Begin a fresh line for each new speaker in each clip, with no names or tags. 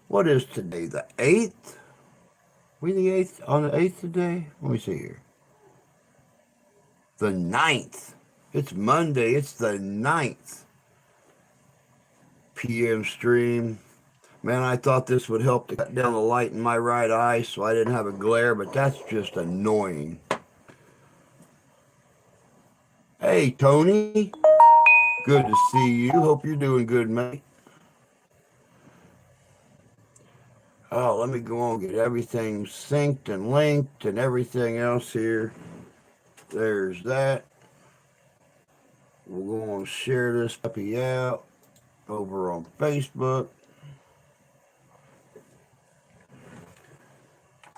What is today? The 8th? We the 8th? On the 8th today? Let me see here. The 9th. It's Monday. It's the 9th PM stream. Man, I thought this would help to cut down the light in my right eye so I didn't have a glare, but that's just annoying. Hey, Tony. Good to see you. Hope you're doing good, mate. Oh, let me go on and get everything synced and linked and everything else here. There's that. We're going to share this puppy out over on Facebook.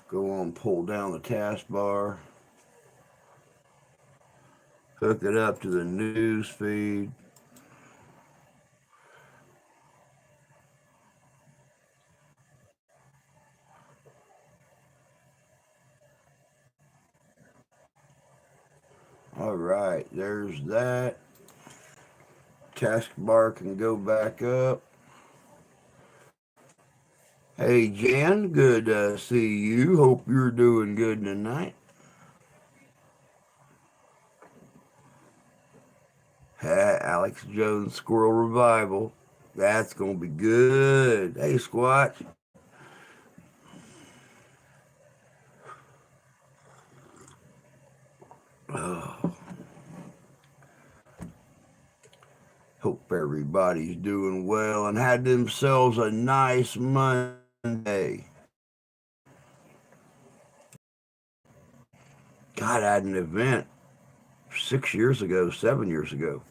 Go on, pull down the taskbar. Hook it up to the news feed. All right, there's that. Taskbar can go back up. Hey, Jan, good to see you. Hope you're doing good tonight. Alex Jones Squirrel Revival. That's going to be good. Hey, Squatch. Oh, hope everybody's doing well and had themselves a nice Monday. God, I had an event 6 years ago, 7 years ago.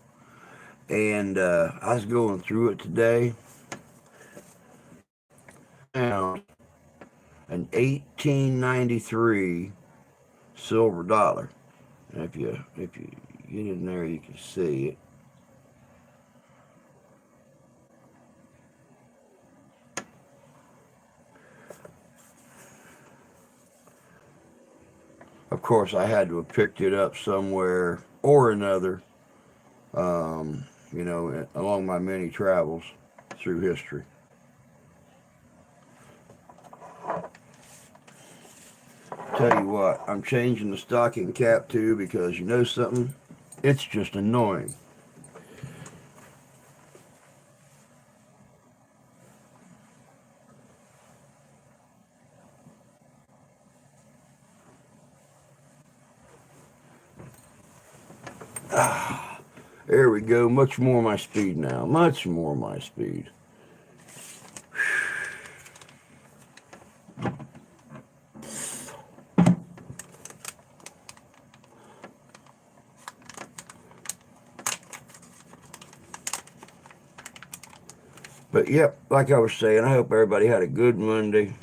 And I was going through it today. Found an 1893 silver dollar. And if you get in there, you can see it. Of course, I had to have picked it up somewhere or another, along my many travels through history. Tell you what, I'm changing the stocking cap too because you know something? It's just annoying. There we go. Much more my speed now. Much more my speed. But yep, like I was saying, I hope everybody had a good Monday.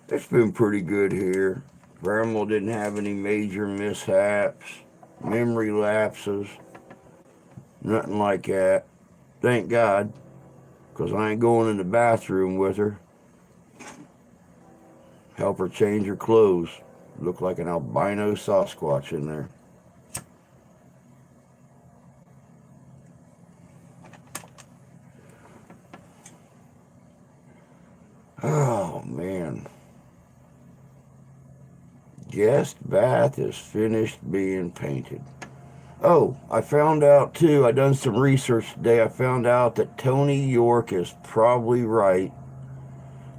It's been pretty good here. Grandma didn't have any major mishaps, memory lapses, nothing like that. Thank God, because I ain't going in the bathroom with her. Help her change her clothes. Look like an albino Sasquatch in there. Oh, man. Guest bath is finished being painted. Oh, I found out too, I done some research today. I found out that Tony York is probably right.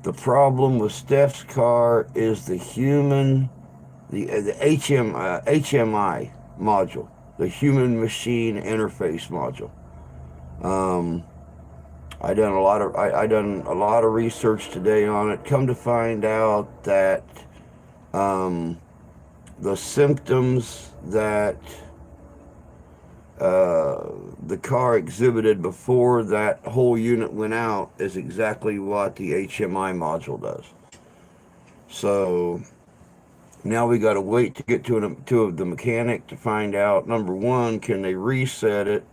The problem with Steph's car is the HMI module, the human machine interface module. Um, I done a lot of research today on it. Come to find out that um, the symptoms that the car exhibited before that whole unit went out is exactly what the HMI module does. So now we got to wait to get to the mechanic to find out, number one, can they reset it?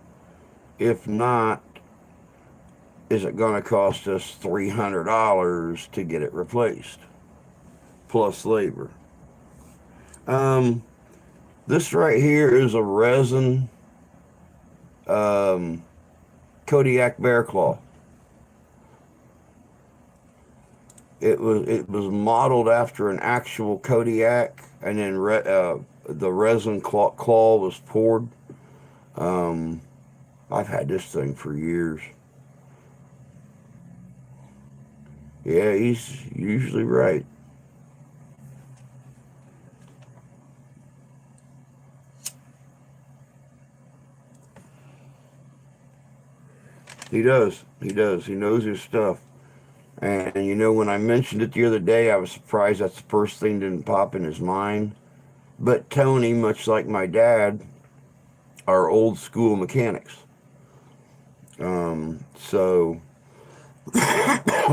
If not, is it going to cost us $300 to get it replaced plus labor? Um, this right here is a resin um, Kodiak bear claw. it was modeled after an actual Kodiak, and then the resin claw was poured. Um, I've had this thing for years. Yeah, he's usually right. He does. He does. He knows his stuff. And when I mentioned it the other day, I was surprised that's the first thing didn't pop in his mind. But Tony, much like my dad, are old school mechanics. So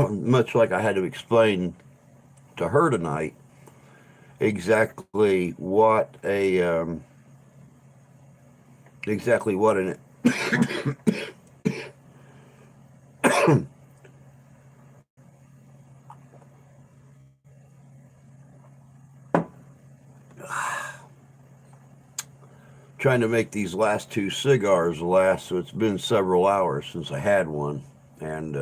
much like I had to explain to her tonight exactly what an trying to make these last two cigars last. So it's been several hours since I had one, and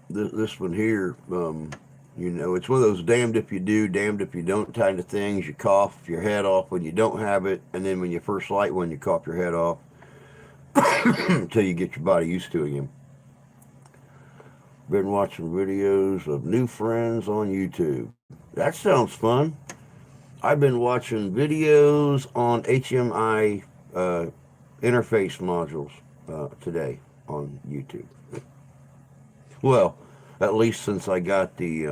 this one here, it's one of those damned if you do, damned if you don't kind of things. You cough your head off when you don't have it, and then when you first light one, you cough your head off until you get your body used to it again. Been watching videos of new friends on YouTube. That sounds fun. I've been watching videos on HMI interface modules today on YouTube. Well, at least since I got the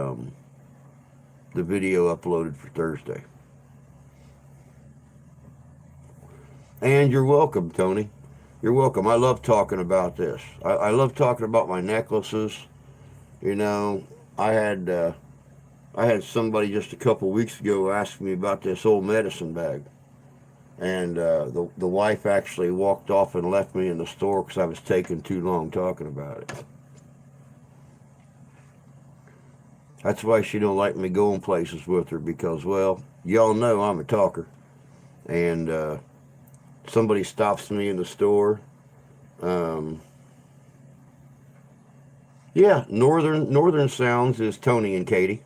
video uploaded for Thursday. And you're welcome, Tony. You're welcome. I love talking about this. I love talking about my necklaces. You know, I had I had somebody just a couple weeks ago ask me about this old medicine bag, and the wife actually walked off and left me in the store because I was taking too long talking about it. That's why she don't like me going places with her because, well, y'all know I'm a talker, and somebody stops me in the store. Um, yeah, Northern Sounds is Tony and Katie.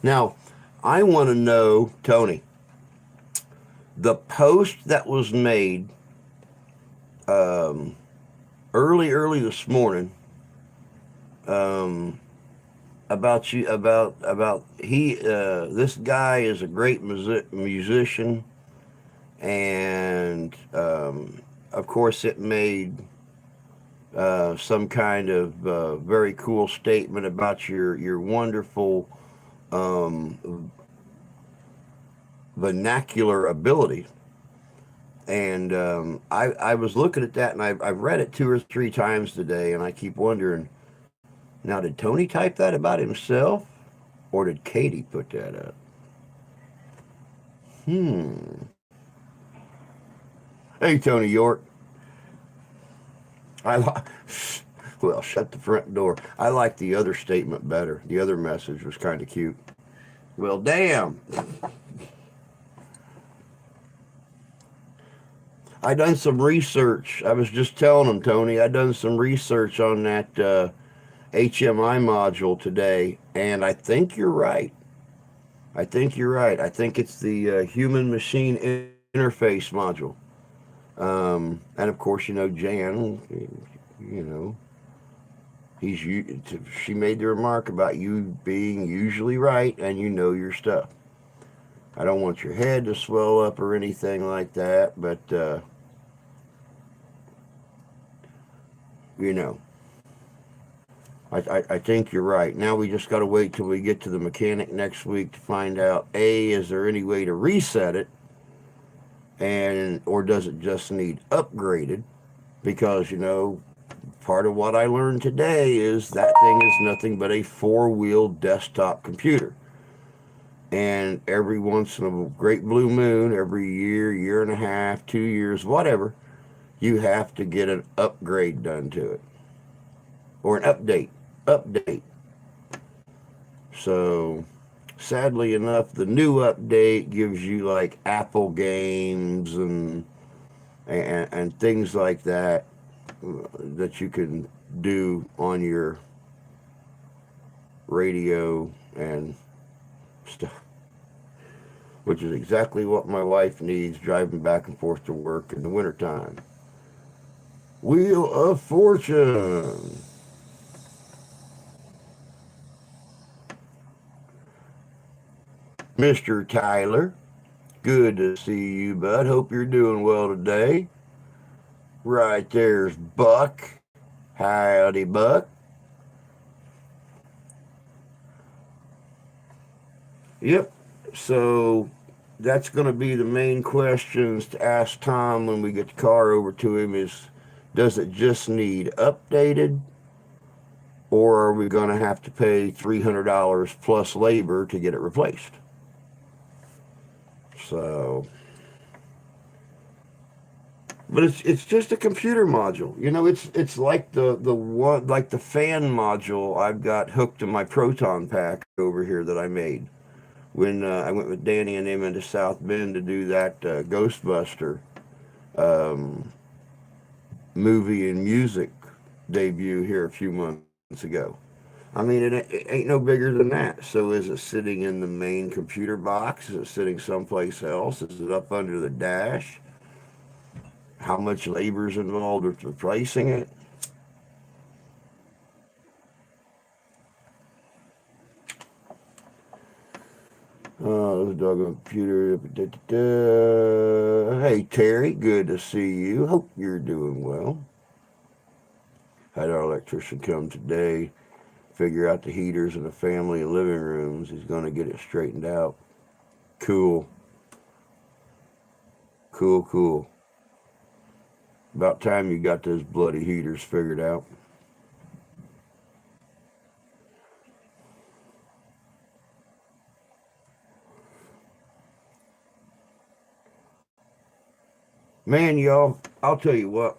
Now, I want to know, Tony, the post that was made um, early this morning um, about you about he this guy is a great musician, and of course it made some kind of very cool statement about your wonderful um, vernacular ability. And I was looking at that, and I've read it two or three times today, and I keep wondering, now did Tony type that about himself, or did Katie put that up? Hmm. Hey, Tony York. I li- well, shut the front door. I like the other statement better. The other message was kind of cute. Well, damn. I done some research. I was just telling him, Tony. I done some research on that HMI module today, and I think you're right. I think you're right. I think it's the human machine interface module. And of course, Jan, you know, she made the remark about you being usually right and you know your stuff. I don't want your head to swell up or anything like that, but you know, I think you're right. Now we just got to wait till we get to the mechanic next week to find out, A, is there any way to reset it, and or does it just need upgraded? Because part of what I learned today is that thing is nothing but a four-wheel desktop computer. And every once in a great blue moon, every year and a half, 2 years, whatever, you have to get an upgrade done to it, or an update. So sadly enough, the new update gives you Apple games and things like that. that you can do on your radio and stuff, which is exactly what my wife needs driving back and forth to work in the wintertime. Wheel of Fortune. Mr. Tyler, good to see you, bud. Hope you're doing well today. Right there's Buck. Howdy, Buck. Yep. So that's going to be the main questions to ask Tom when we get the car over to him is, does it just need updated, or are we going to have to pay $300 plus labor to get it replaced? So, but it's just a computer module. You know, it's like the one, like the fan module I've got hooked to my Proton pack over here that I made when I went with Danny and them into South Bend to do that Ghostbuster um, movie and music debut here a few months ago. I mean, it ain't no bigger than that. So is it sitting in the main computer box? Is it sitting someplace else? Is it up under the dash? How much labor is involved with replacing it? This dog on computer. Hey, Terry, good to see you. Hope you're doing well. Had our electrician come today, figure out the heaters in the family and living rooms. He's going to get it straightened out. Cool. Cool, cool. About time you got those bloody heaters figured out. Man, y'all, I'll tell you what.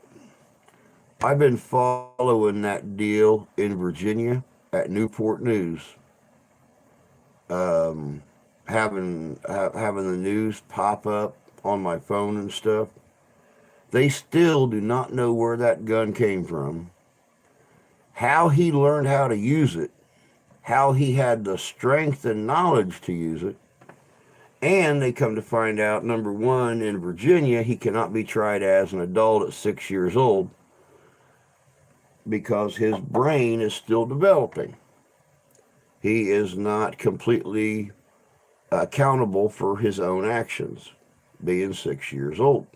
I've been following that deal in Virginia at Newport News. Um, having the news pop up on my phone and stuff. They still do not know where that gun came from, how he learned how to use it, how he had the strength and knowledge to use it. And they come to find out, number one, in Virginia, he cannot be tried as an adult at 6 years old because his brain is still developing. He is not completely accountable for his own actions, being 6 years old.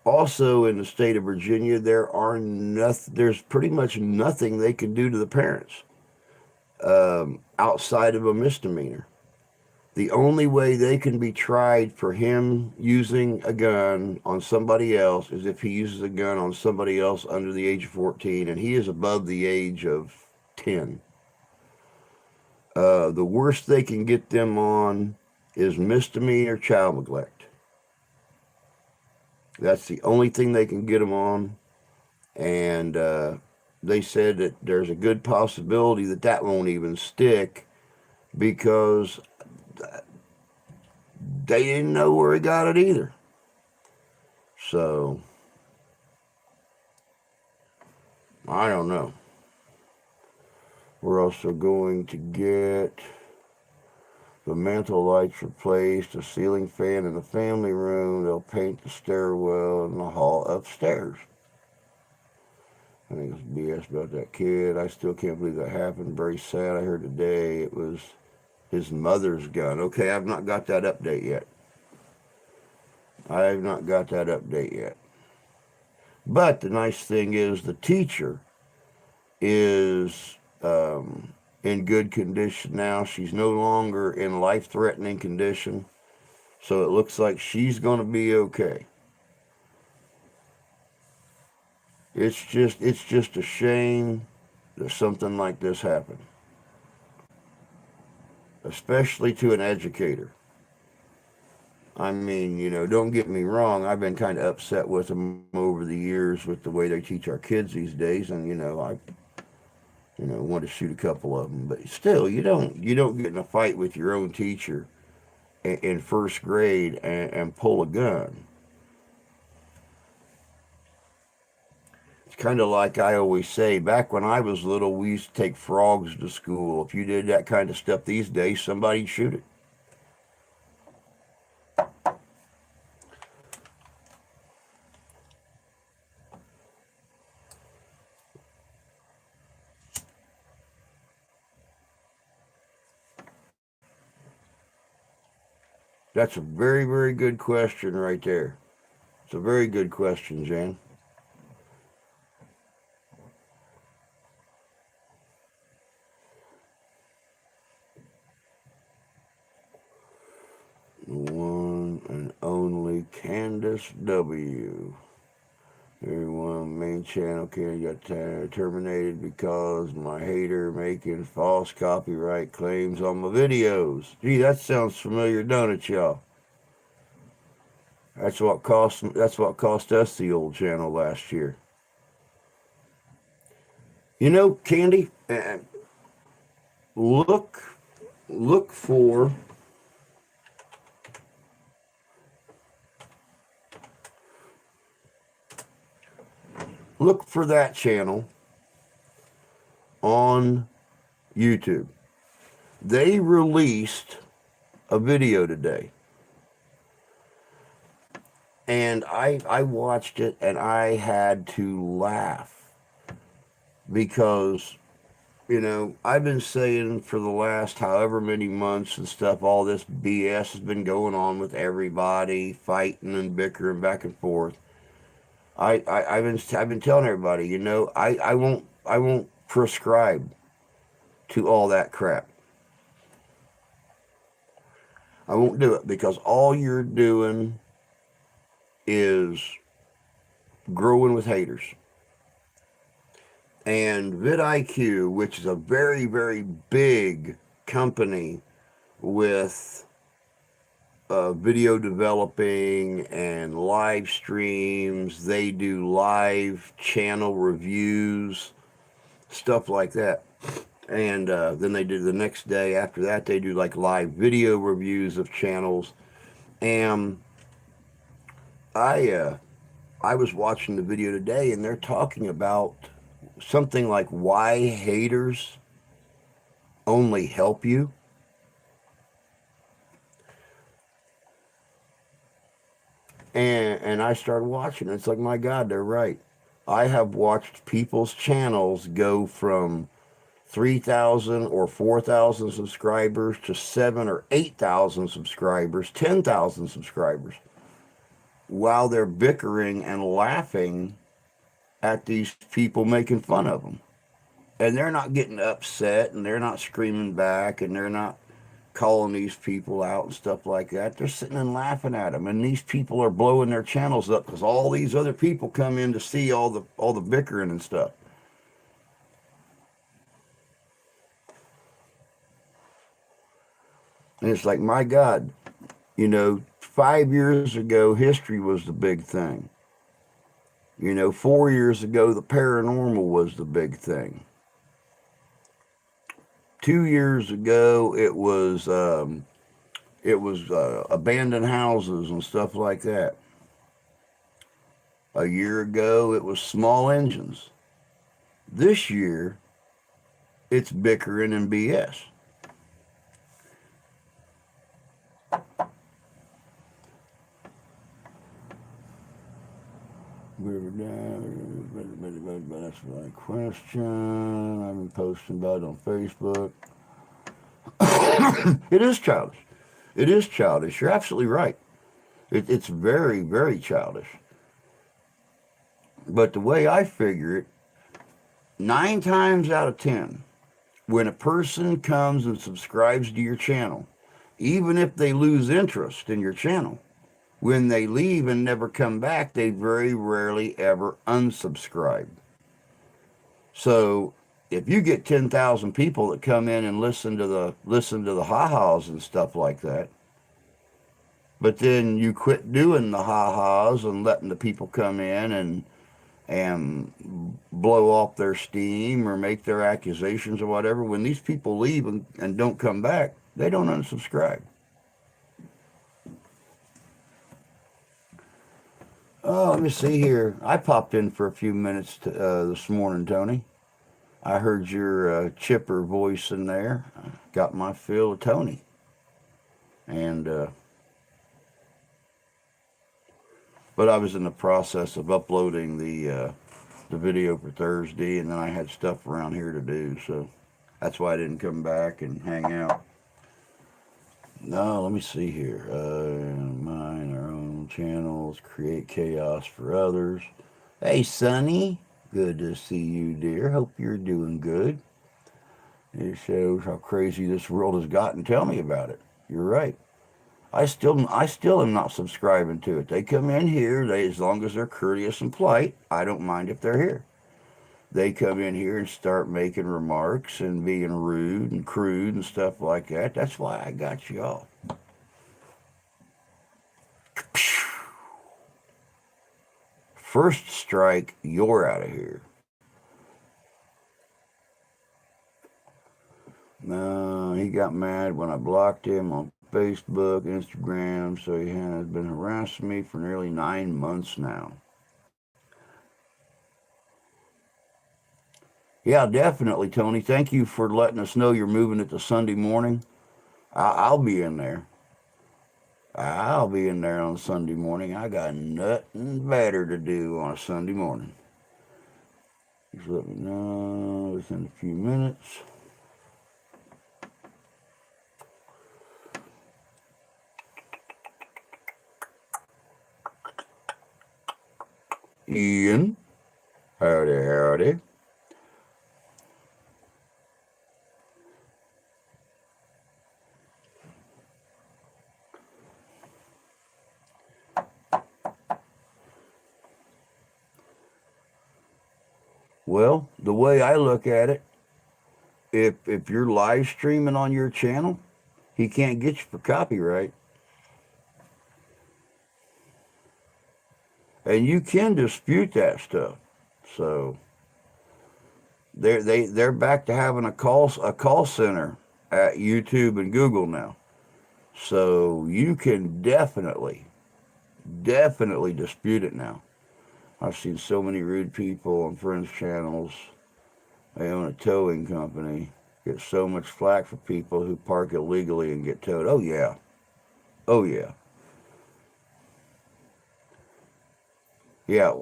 Also, in the state of Virginia, there's pretty much nothing they can do to the parents outside of a misdemeanor. The only way they can be tried for him using a gun on somebody else is if he uses a gun on somebody else under the age of 14, and he is above the age of 10. The worst they can get them on is misdemeanor child neglect. That's the only thing they can get them on. And they said that there's a good possibility that that won't even stick because they didn't know where he got it either. So, I don't know. We're also going to get the mantle lights replaced, a ceiling fan in the family room. They'll paint the stairwell and the hall upstairs. I think it's BS about that kid. I still can't believe that happened. Very sad. I heard today it was his mother's gun. Okay, I've not got that update yet. I have not got that update yet. But the nice thing is the teacher is in good condition now. She's no longer in life-threatening condition. So it looks like she's going to be okay. It's just a shame that something like this happened, especially to an educator. I mean, don't get me wrong. I've been kind of upset with them over the years with the way they teach our kids these days, and I want to shoot a couple of them. But still, you don't get in a fight with your own teacher in first grade and pull a gun. It's kind of like I always say, back when I was little, we used to take frogs to school. If you did that kind of stuff these days, somebody'd shoot it. That's a very, very good question right there. It's a very good question, Jan. One and only Candace W. Everyone, main channel got terminated because my hater making false copyright claims on my videos. Gee, that sounds familiar, don't it, y'all? That's what cost us the old channel last year. You know, Candy, look look for look for that channel on YouTube. They released a video today, and I watched it and I had to laugh because, I've been saying for the last however many months and stuff, all this BS has been going on with everybody fighting and bickering back and forth. I've been telling everybody, I won't prescribe to all that crap. I won't do it because all you're doing is growing with haters. And vidIQ, which is a very, very big company with video developing and live streams, they do live channel reviews, stuff like that. And then they do the next day after that, they do like live video reviews of channels. And I was watching the video today, and they're talking about something like why haters only help you. And I started watching. It's like, my God, they're right. I have watched people's channels go from 3,000 or 4,000 subscribers to 7 or 8,000 subscribers, 10,000 subscribers, while they're bickering and laughing at these people making fun of them. And they're not getting upset, and they're not screaming back, and they're not calling these people out and stuff like that. They're sitting and laughing at them, and these people are blowing their channels up because all these other people come in to see all the bickering and stuff. And it's like, my God, 5 years ago, history was the big thing. 4 years ago, the paranormal was the big thing. 2 years ago, it was abandoned houses and stuff like that. A year ago, it was small engines. This year, it's bickering and BS. That's my question. I've been posting about it on Facebook. It is childish. It is childish. You're absolutely right. It's very, very childish. But the way I figure it, 9 times out of 10, when a person comes and subscribes to your channel, even if they lose interest in your channel, when they leave and never come back, they very rarely ever unsubscribe. So if you get 10,000 people that come in and listen to the ha-has and stuff like that, but then you quit doing the ha-has and letting the people come in and blow off their steam or make their accusations or whatever, when these people leave and don't come back, they don't unsubscribe. Oh, let me see here. I popped in for a few minutes this morning, Tony. I heard your chipper voice in there. Got my fill of Tony. And but I was in the process of uploading the video for Thursday, and then I had stuff around here to do, so that's why I didn't come back and hang out. No, let me see here. Mine, our own channels, create chaos for others. Hey, Sonny. Good to see you, dear. Hope you're doing good. It shows how crazy this world has gotten. Tell me about it. You're right. I still am not subscribing to it. They come in here, as long as they're courteous and polite, I don't mind if they're here. They come in here and start making remarks and being rude and crude and stuff like that. That's why I got you all. First strike, you're out of here. No, he got mad when I blocked him on Facebook, Instagram, so he has been harassing me for nearly 9 months now. Yeah, definitely, Tony. Thank you for letting us know you're moving it to Sunday morning. I'll be in there. I'll be in there on Sunday morning. I got nothing better to do on a Sunday morning. Just let me know within a few minutes. Ian, howdy, howdy. Well, the way I look at it, if you're live streaming on your channel, he can't get you for copyright. And you can dispute that stuff. So they're back to having a call center at YouTube and Google now. So you can definitely dispute it now. I've seen so many rude people on friends' channels. They own a towing company. Get so much flack for people who park illegally and get towed. Oh yeah. Oh yeah. Yeah,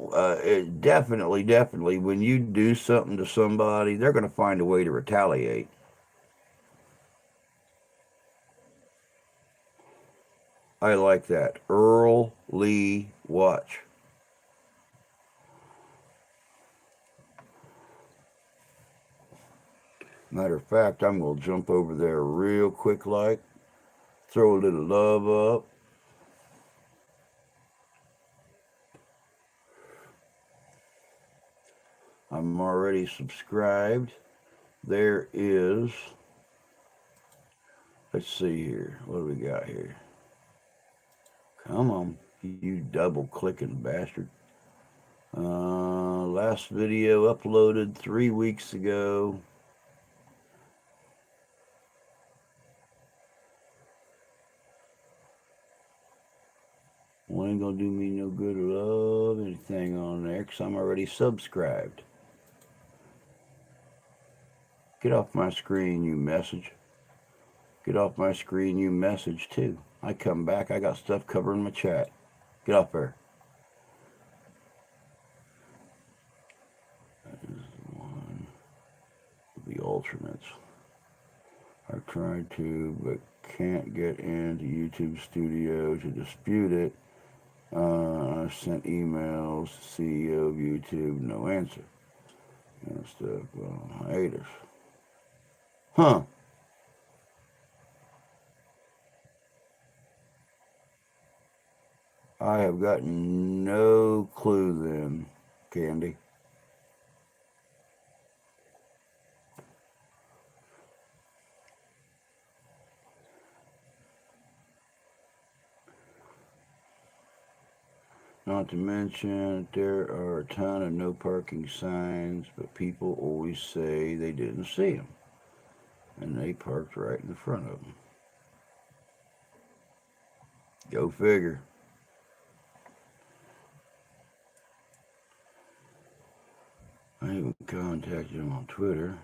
definitely. When you do something to somebody, they're going to find a way to retaliate. I like that. Earl Lee Watch. Matter of fact, I'm going to jump over there real quick like, throw a little love up. I'm already subscribed. There is, let's see here. What do we got here? Come on, you double clicking bastard. Last video uploaded 3 weeks ago. Well, ain't gonna do me no good to love anything on there because I'm already subscribed. Get off my screen, you message. Get off my screen, you message too. I come back, I got stuff covering my chat. Get off there. That is one of the alternates. I tried to, but can't get into YouTube Studio to dispute it. I sent emails to CEO of YouTube, no answer. And stuff, hiatus. Huh. I have got no clue then, Candy. Not to mention, there are a ton of no parking signs, but people always say they didn't see them. And they parked right in front of them. Go figure. I even contacted them on Twitter,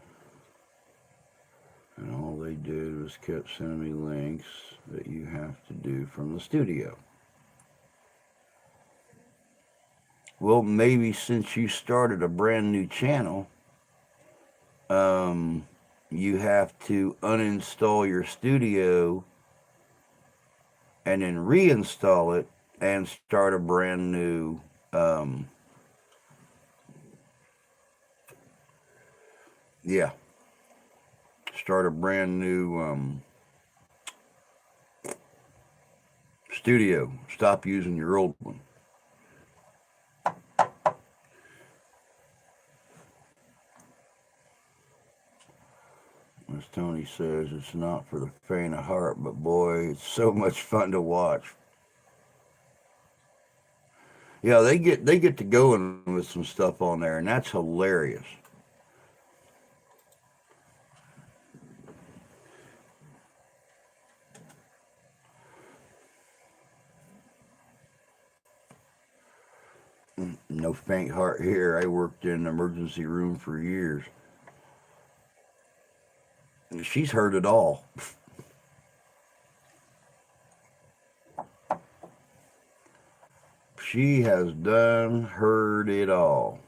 and all they did was kept sending me links that you have to do from the studio. Well, maybe since you started a brand new channel, um, you have to uninstall your studio and then reinstall it and start a brand new. Yeah, start a brand new studio. Stop using your old one. As Tony says, it's not for the faint of heart, but boy, it's so much fun to watch. Yeah, they get to going with some stuff on there, and that's hilarious. No faint heart here. I worked in an emergency room for years. She's heard it all. She has done heard it all.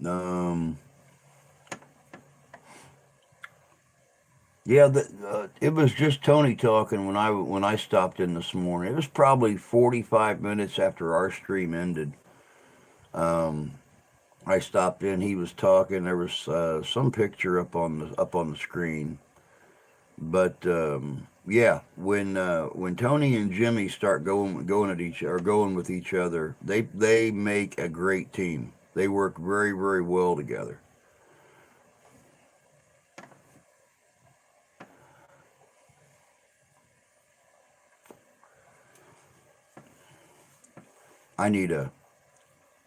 Um, yeah, it was just Tony talking when I stopped in this morning. It was probably 45 minutes after our stream ended. Um, I stopped in. He was talking. There was some picture up on the screen. But yeah, when Tony and Jimmy start going at each or going with each other, they make a great team. They work very very well together. I need a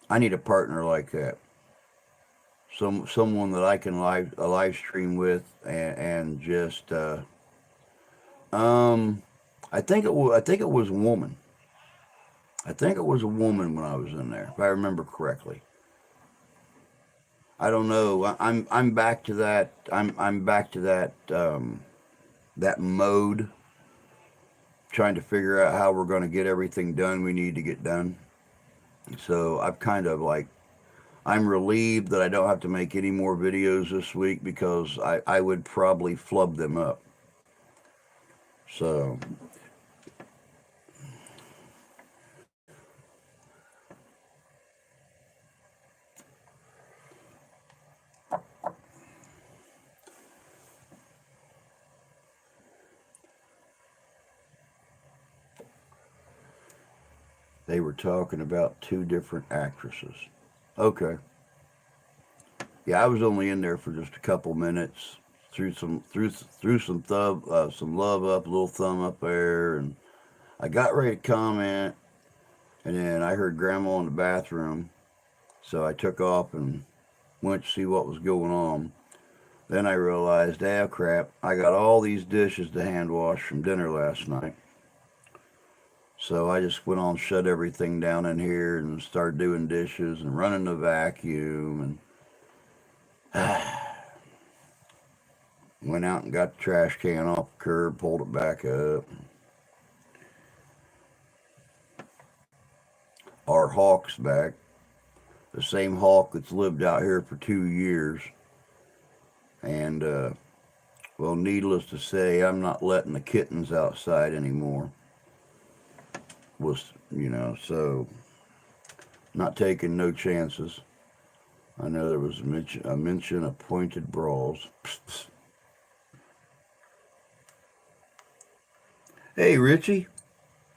I need a partner like that. Someone that I can live stream with and just um I think it was a woman. I think it was a woman when I was in there, if I remember correctly. I don't know. I'm back to that. I'm back to that mode, trying to figure out how we're going to get everything done we need to get done. So I've kind of like I'm relieved that I don't have to make any more videos this week because I would probably flub them up. So they were talking about two different actresses. Okay. Yeah, I was only in there for just a couple minutes. Threw some love up, a little thumb up there, and I got ready to comment, and then I heard Grandma in the bathroom, so I took off and went to see what was going on. Then I realized, ah, crap, I got all these dishes to hand wash from dinner last night. So I just went on, shut everything down in here, and started doing dishes and running the vacuum, and went out and got the trash can off the curb, pulled it back up. Our hawk's back. The same hawk that's lived out here for 2 years. And, well, needless to say, I'm not letting the kittens outside anymore. So not taking no chances. I know there was a mention of pointed brawls. Hey, Richie.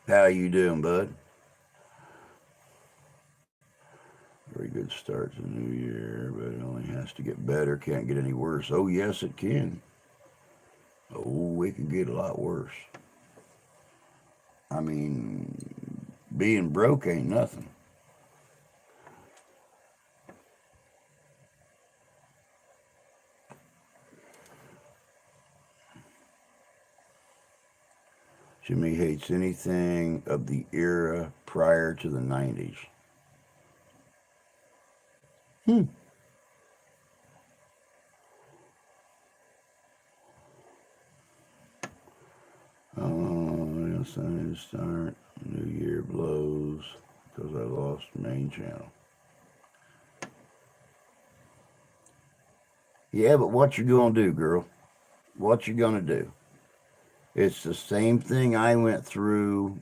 How you doing, bud? Very good start to the new year, but it only has to get better. Can't get any worse. Oh, yes, it can. Oh, it can get a lot worse. I mean, being broke ain't nothing. Jimmy hates anything of the era prior to the 90s. Hmm. Oh, yes, I need to start. New Year blows because I lost main channel. Yeah, but what you gonna do, girl? What you gonna do? It's the same thing I went through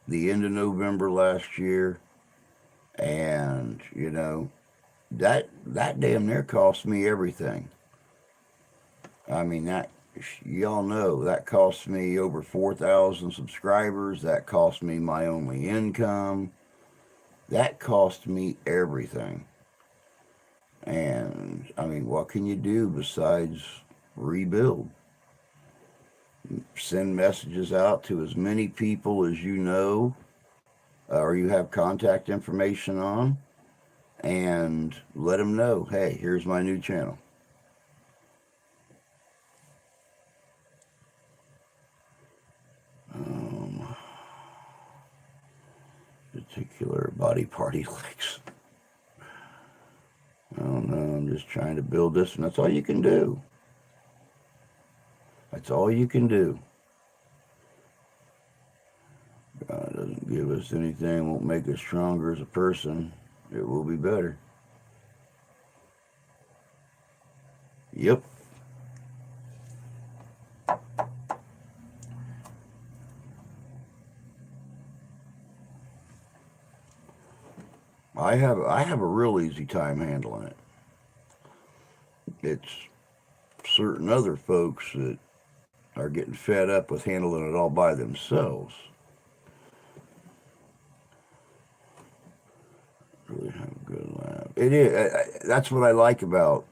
the end of November last year, and that damn near cost me everything. I mean that y'all know that cost me over 4,000 subscribers. That cost me my only income. That cost me everything. And I mean, what can you do besides rebuild? Send messages out to as many people as you know or you have contact information on, and let them know, hey, here's my new channel. Particular body party likes. I don't know. I'm just trying to build this, and that's all you can do. That's all you can do. God doesn't give us anything, won't make us stronger as a person. It will be better. Yep. I have a real easy time handling it. It's certain other folks that are getting fed up with handling it all by themselves. Really have a good laugh. It is. That's what I like about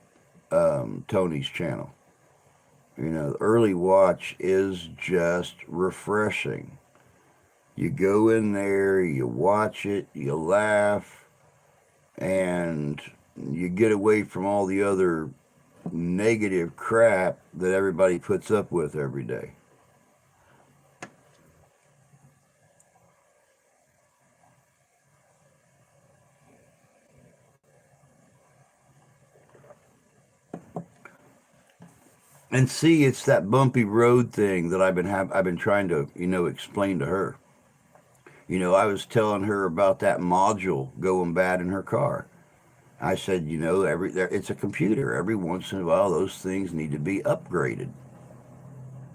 Tony's channel. The early watch is just refreshing. You go in there, you watch it, you laugh, and you get away from all the other negative crap that everybody puts up with every day. And see, it's that bumpy road thing that I've been trying to, explain to her. I was telling her about that module going bad in her car. I said, it's a computer. Every once in a while, those things need to be upgraded.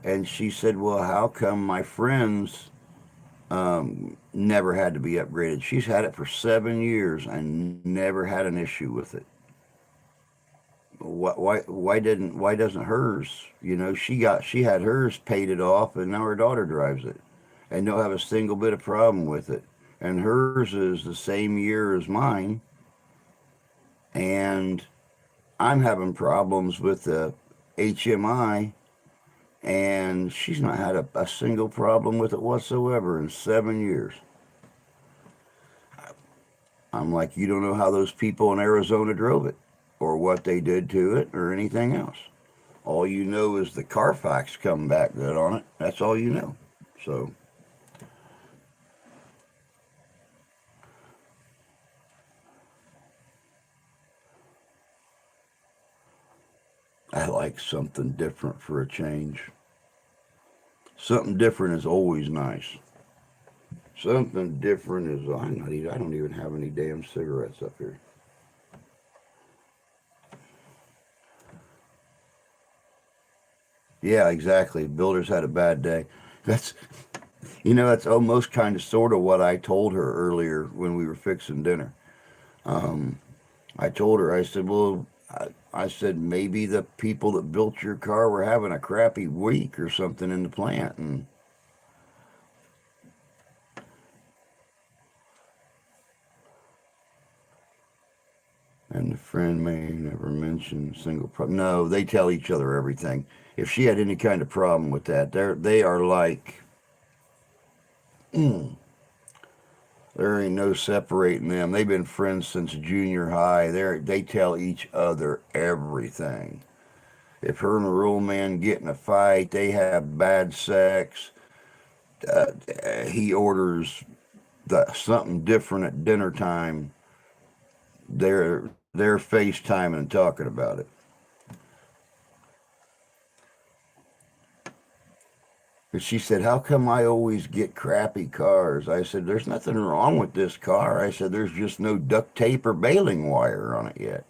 And she said, well, how come my friends never had to be upgraded? She's had it for 7 years and never had an issue with it. Why doesn't hers? She had hers paid it off, and now her daughter drives it, and don't have a single bit of problem with it. And hers is the same year as mine, and I'm having problems with the HMI, and she's not had a single problem with it whatsoever in 7 years. I'm like, you don't know how those people in Arizona drove it, or what they did to it, or anything else. All you know is the Carfax come back good on it. That's all you know. So I like something different for a change. Something different is always nice. Something different is, I don't even have any damn cigarettes up here. Yeah, exactly. Builders had a bad day. That's almost kind of sort of what I told her earlier when we were fixing dinner. I told her, I said, well, I said, maybe the people that built your car were having a crappy week or something in the plant. And the friend may never mention a single problem. No, they tell each other everything. If she had any kind of problem with that, they are like, There ain't no separating them. They've been friends since junior high. They tell each other everything. If her and the rule man get in a fight, they have bad sex. Uh, he orders something different at dinner time. They're FaceTiming and talking about it. And she said, "How come I always get crappy cars?" I said, "There's nothing wrong with this car." I said, "There's just no duct tape or baling wire on it yet."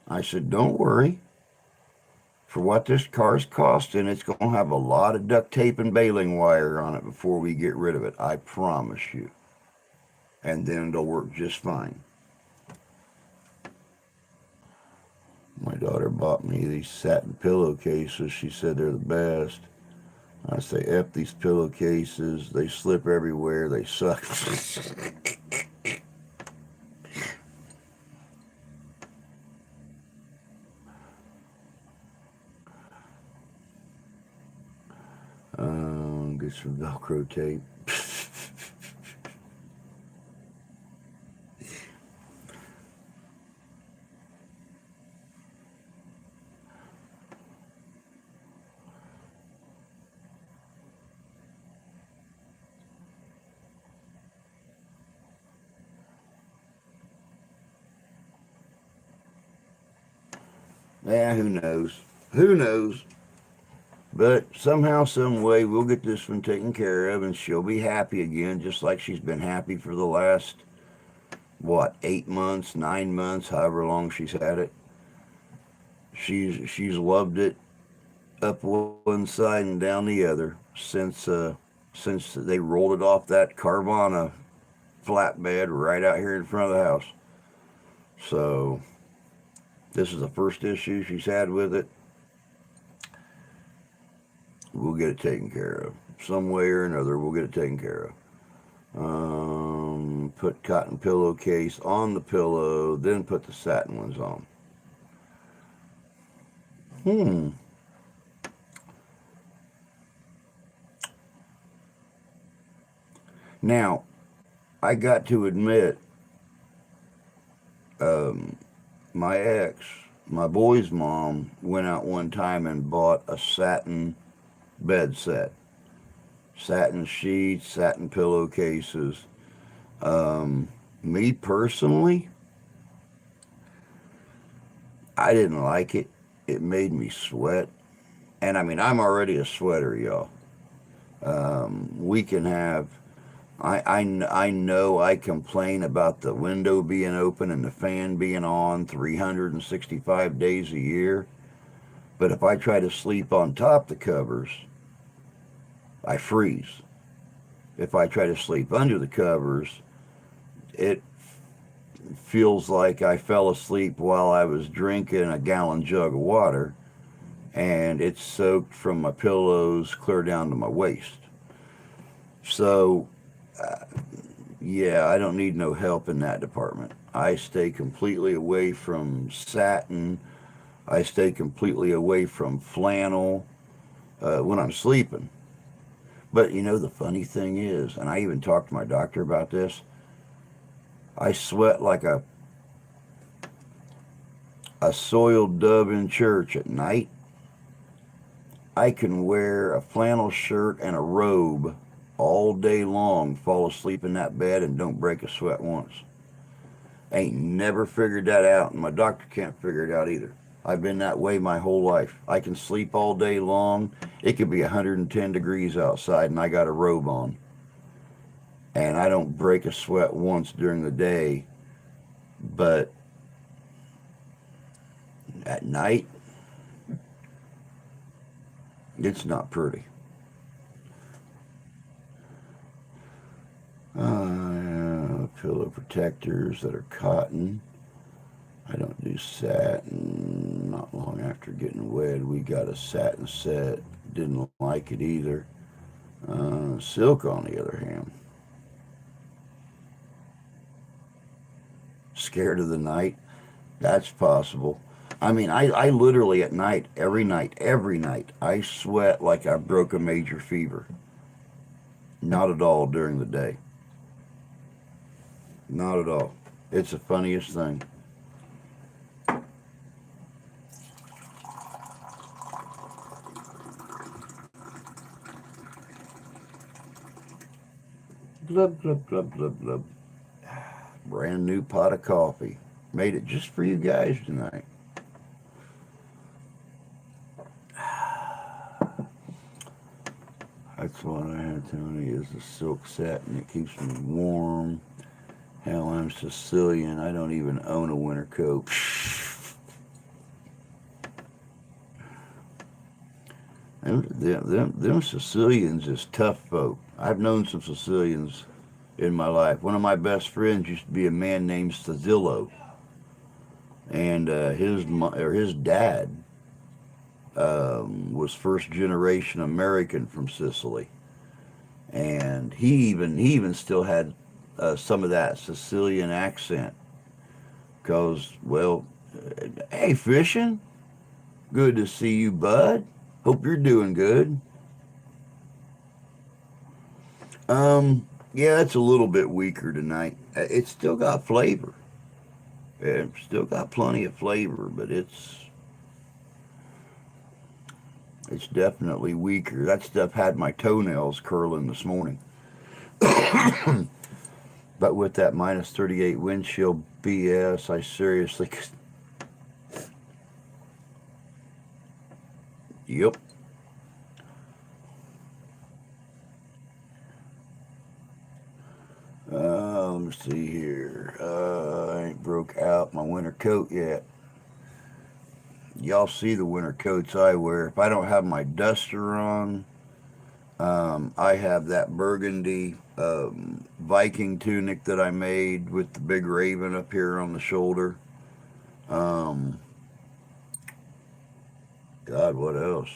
I said, "Don't worry. For what this car's costing, it's going to have a lot of duct tape and baling wire on it before we get rid of it. I promise you. And then it'll work just fine." My daughter bought me these satin pillowcases. She said they're the best. I say, "F these pillowcases. They slip everywhere. They suck." Get some Velcro tape. Yeah, who knows? Who knows? But somehow, some way, we'll get this one taken care of, and she'll be happy again, just like she's been happy for the last, what, 8 months, 9 months, however long she's had it. She's loved it up one side and down the other since they rolled it off that Carvana flatbed right out here in front of the house. So this is the first issue she's had with it. We'll get it taken care of. Some way or another, we'll get it taken care of. Put cotton pillowcase on the pillow, then put the satin ones on. Hmm. Now, I got to admit, um, my ex, my boy's mom, went out one time and bought a satin bed set. Satin sheets, satin pillowcases. Me personally, I didn't like it. It made me sweat. And I mean, I'm already a sweater, y'all. We can have, I know I complain about the window being open and the fan being on 365 days a year. But if I try to sleep on top the covers, I freeze. If I try to sleep under the covers, it feels like I fell asleep while I was drinking a gallon jug of water, and it's soaked from my pillows clear down to my waist. So, uh, yeah, I don't need no help in that department. I stay completely away from satin. I stay completely away from flannel when I'm sleeping. But you know, the funny thing is, and I even talked to my doctor about this, I sweat like a soiled dove in church at night. I can wear a flannel shirt and a robe all day long, fall asleep in that bed, and don't break a sweat once. Ain't never figured that out, and my doctor can't figure it out either. I've been that way my whole life. I can sleep all day long. It could be 110 degrees outside, and I got a robe on. And I don't break a sweat once during the day. But at night, it's not pretty. Pillow protectors that are cotton. I don't do satin. Not long after getting wed, we got a satin set. Didn't like it either. Silk, on the other hand, scared of the night. That's possible. I mean, I literally at night, every night, I sweat like I broke a major fever. Not at all during the day. Not at all. It's the funniest thing. Glub, glub, glub, glub, glub. Brand new pot of coffee. Made it just for you guys tonight. That's what I had, Tony, is the silk satin. It keeps me warm. Hell, I'm Sicilian. I don't even own a winter coat. Them Sicilians is tough folk. I've known some Sicilians in my life. One of my best friends used to be a man named Stazillo, and his dad was first generation American from Sicily, and he even still had some of that Sicilian accent. Cause well, hey, fishing, good to see you, bud. Hope you're doing good. Yeah, it's a little bit weaker tonight. It's still got flavor. It's still got plenty of flavor, but it's definitely weaker. That stuff had my toenails curling this morning. But with that minus 38 wind chill BS, I seriously. Yep. Let me see here. I ain't broke out my winter coat yet. Y'all see the winter coats I wear. If I don't have my duster on, I have that burgundy Viking tunic that I made with the big raven up here on the shoulder. Um, God, what else?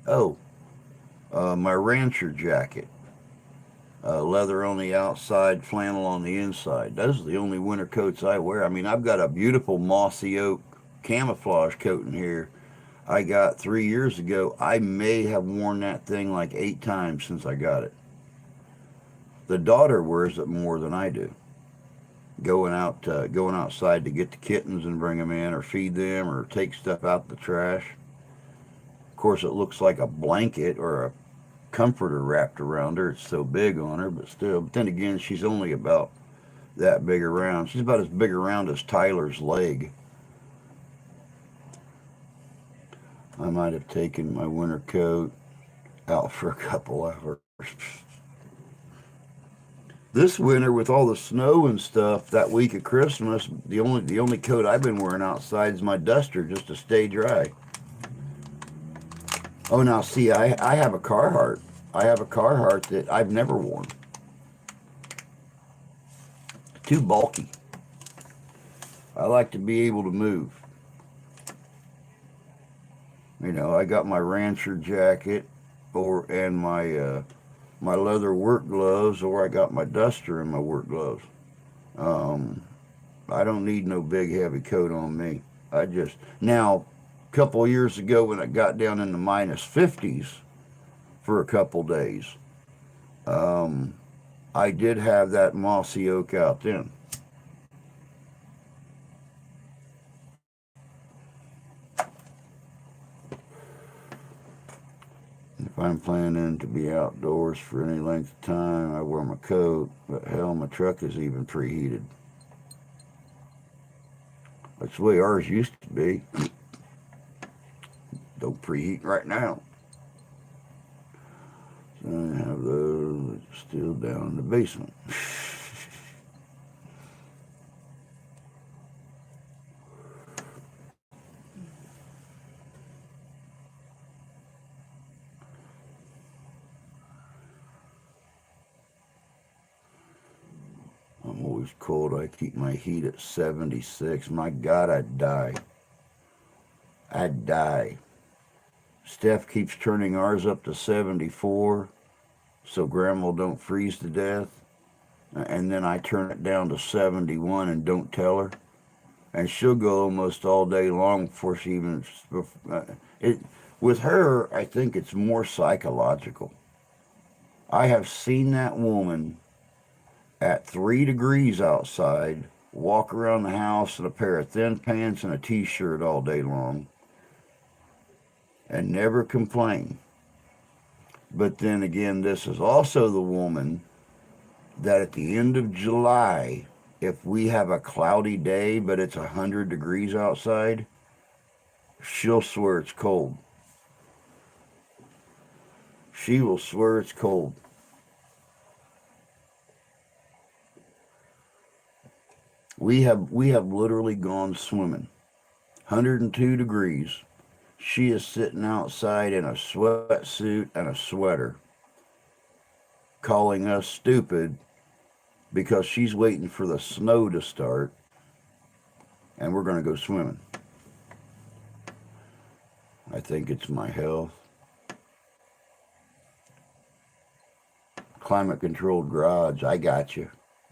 Oh, my rancher jacket. Leather on the outside, flannel on the inside. Those are the only winter coats I wear. I mean, I've got a beautiful mossy oak camouflage coat in here I got 3 years ago. I may have worn that thing like 8 times since I got it. The daughter wears it more than I do. Going outside to get the kittens and bring them in, or feed them, or take stuff out the trash. Of course, it looks like a blanket or a comforter wrapped around her. It's so big on her, but still. But then again, she's only about that big around. She's about as big around as Tyler's leg. I might have taken my winter coat out for a couple hours. This winter, with all the snow and stuff, that week of Christmas, the only coat I've been wearing outside is my duster, just to stay dry. Oh, now see, I have a Carhartt. I have a Carhartt that I've never worn. Too bulky. I like to be able to move. I got my rancher jacket, and my leather work gloves, or I got my duster and my work gloves. Um, I don't need no big heavy coat on me. I just now, a couple of years ago when it got down in the minus 50s for a couple days, um, I did have that mossy oak out then. If I'm planning to be outdoors for any length of time, I wear my coat. But hell, my truck is even preheated. That's the way ours used to be. Don't preheat right now. So I have those still down in the basement. I'm always cold. I keep my heat at 76. My God, I'd die. I'd die. Steph keeps turning ours up to 74 so Grandma don't freeze to death. And then I turn it down to 71 and don't tell her. And she'll go almost all day long before she even. It, with her, I think it's more psychological. I have seen that woman at 3 degrees outside walk around the house in a pair of thin pants and a t-shirt all day long and never complain. But then again, this is also the woman that at the end of July, if we have a cloudy day but it's 100 degrees outside, she'll swear it's cold. She will swear it's cold. We have literally gone swimming. 102 degrees. She is sitting outside in a sweatsuit and a sweater, calling us stupid because she's waiting for the snow to start and we're going to go swimming. I think it's my health. Climate controlled garage. I got you.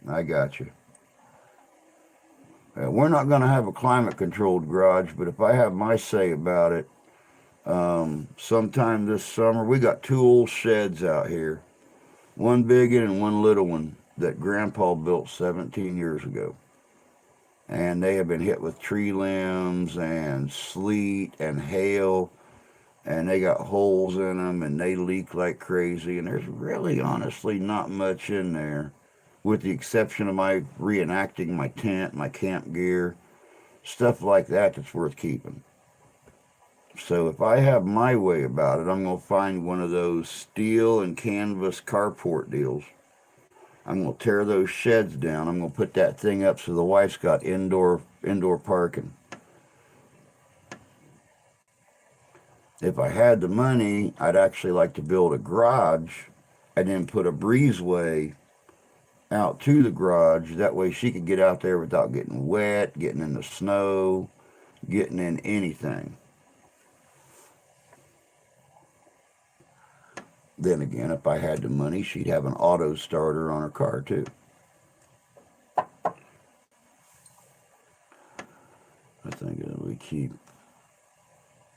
I got you. We're not going to have a climate controlled garage, but if I have my say about it, sometime this summer, we got 2 old sheds out here, one big one and one little one that Grandpa built 17 years ago. And they have been hit with tree limbs and sleet and hail, and they got holes in them and they leak like crazy. And there's really honestly not much in there, with the exception of my reenacting my tent, my camp gear, stuff like that that's worth keeping. So if I have my way about it, I'm going to find one of those steel and canvas carport deals. I'm going to tear those sheds down. I'm going to put that thing up so the wife's got indoor parking. If I had the money, I'd actually like to build a garage and then put a breezeway out to the garage. That way she could get out there without getting wet, getting in the snow, getting in anything. Then again, if I had the money, she'd have an auto starter on her car too. I think we keep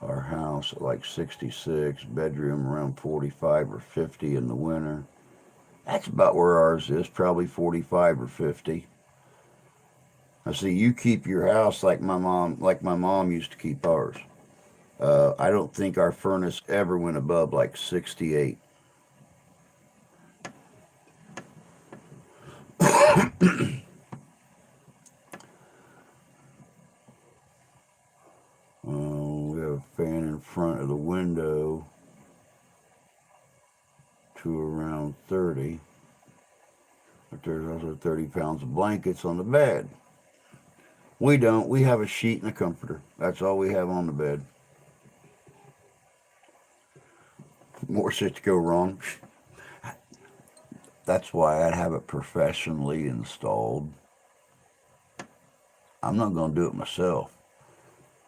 our house at like 66, bedroom around 45 or 50 in the winter. That's about where ours is, probably 45 or 50. I see you keep your house like my mom used to keep ours. I don't think our furnace ever went above like 68. We have a fan in front of the window to around 30. But there's also 30 pounds of blankets on the bed. We don't. We have a sheet and a comforter. That's all we have on the bed. More shit to go wrong. That's why I'd have it professionally installed. I'm not going to do it myself.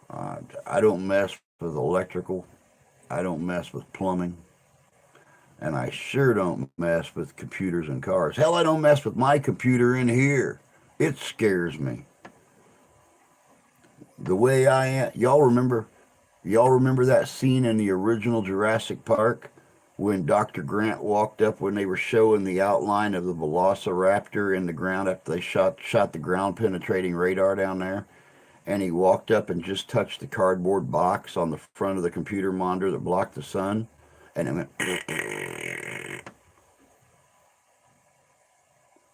I don't mess with electrical. I don't mess with plumbing. And I sure don't mess with computers and cars. Hell, I don't mess with my computer in here. It scares me. The way I am. Y'all remember that scene in the original Jurassic Park when Dr. Grant walked up when they were showing the outline of the Velociraptor in the ground after they shot the ground penetrating radar down there? And he walked up and just touched the cardboard box on the front of the computer monitor that blocked the sun, and it went.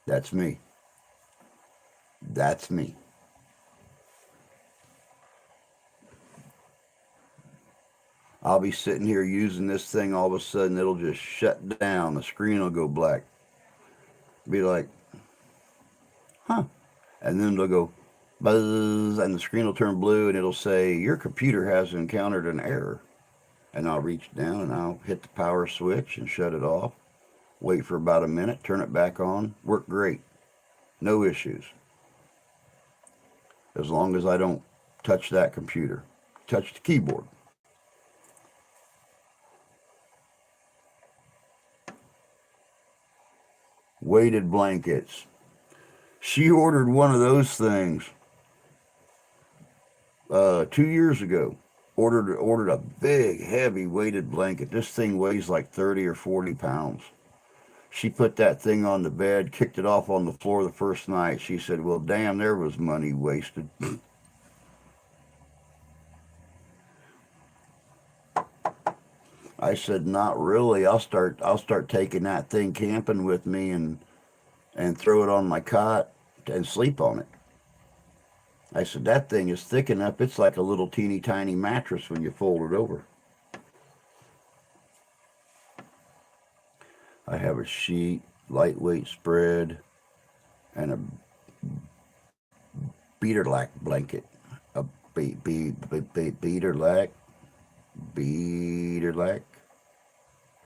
That's me. That's me. I'll be sitting here using this thing, all of a sudden it'll just shut down. The screen will go black. Be like, huh. And then it'll go buzz, and the screen will turn blue, and it'll say, your computer has encountered an error. And I'll reach down and I'll hit the power switch and shut it off. Wait for about a minute, turn it back on. Work great. No issues. As long as I don't touch that computer. Touch the keyboard. Weighted blankets. She ordered one of those things 2 years ago. Ordered a big, heavy weighted blanket. This thing weighs like 30 or 40 pounds. She put that thing on the bed, kicked it off on the floor the first night. She said, "Well, damn, there was money wasted." I said, "Not really. I'll start taking that thing camping with me and throw it on my cot and sleep on it." I said, "That thing is thick enough. It's like a little teeny tiny mattress when you fold it over." I have a sheet, lightweight spread, and a beater lack blanket. A beater lack.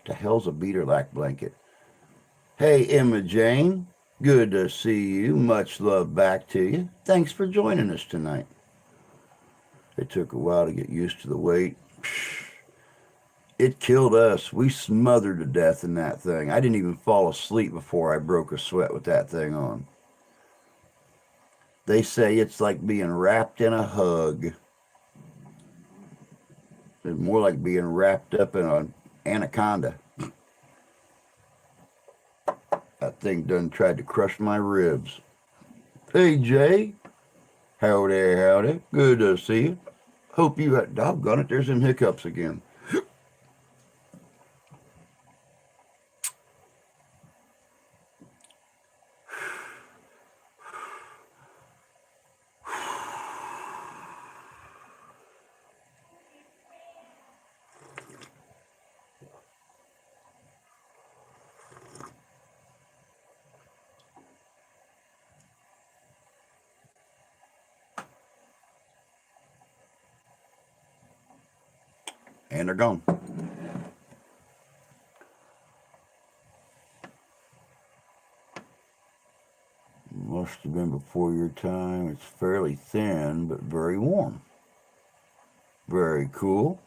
The hell's a beater lack blanket? Hey, Emma Jane. Good to see you. Much love back to you. Thanks for joining us tonight. It took a while to get used to the weight. It killed us. We smothered to death in that thing. I didn't even fall asleep before I broke a sweat with that thing on. They say it's like being wrapped in a hug. It's more like being wrapped up in an anaconda. That thing done tried to crush my ribs. Hey, Jay. Howdy, howdy. Good to see you. Hope you had, doggone it, there's them hiccups again. And they're gone. Must have been before your time. It's fairly thin, but very warm. Very cool.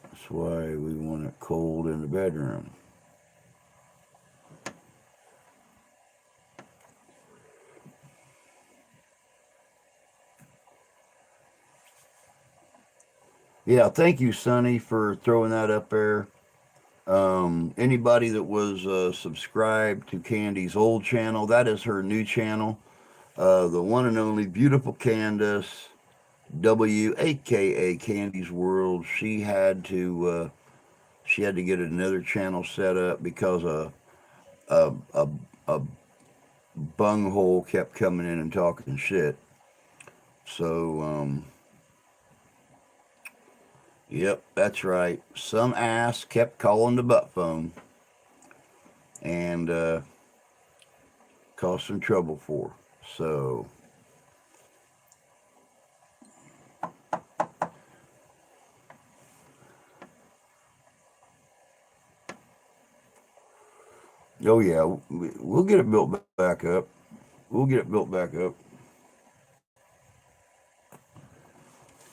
That's why we want it cold in the bedroom. Yeah, thank you, Sonny, for throwing that up there. Anybody that was subscribed to Candy's old channel, that is her new channel. The one and only beautiful Candace W, aka Candy's World. She had to get another channel set up because a bunghole kept coming in and talking shit. So yep, that's right. Some ass kept calling the butt phone and caused some trouble for her. So oh yeah, we'll get it built back up. We'll get it built back up.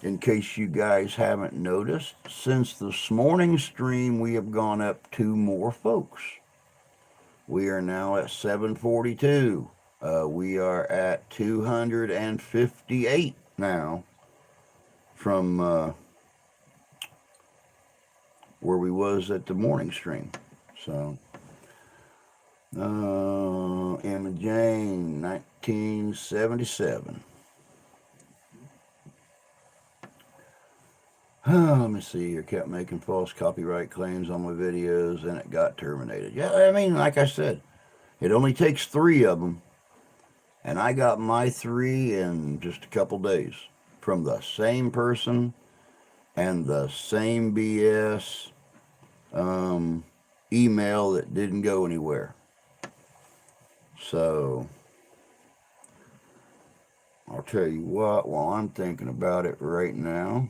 In case you guys haven't noticed, since this morning's stream, we have gone up two more folks. We are now at 742. We are at 258 now from where we was at the morning stream. So, Emma Jane, 1977. Let me see here. Kept making false copyright claims on my videos and it got terminated. Yeah, I mean, like I said, it only takes 3 of them. And I got my 3 in just a couple days from the same person and the same BS email that didn't go anywhere. So, I'll tell you what, while I'm thinking about it right now,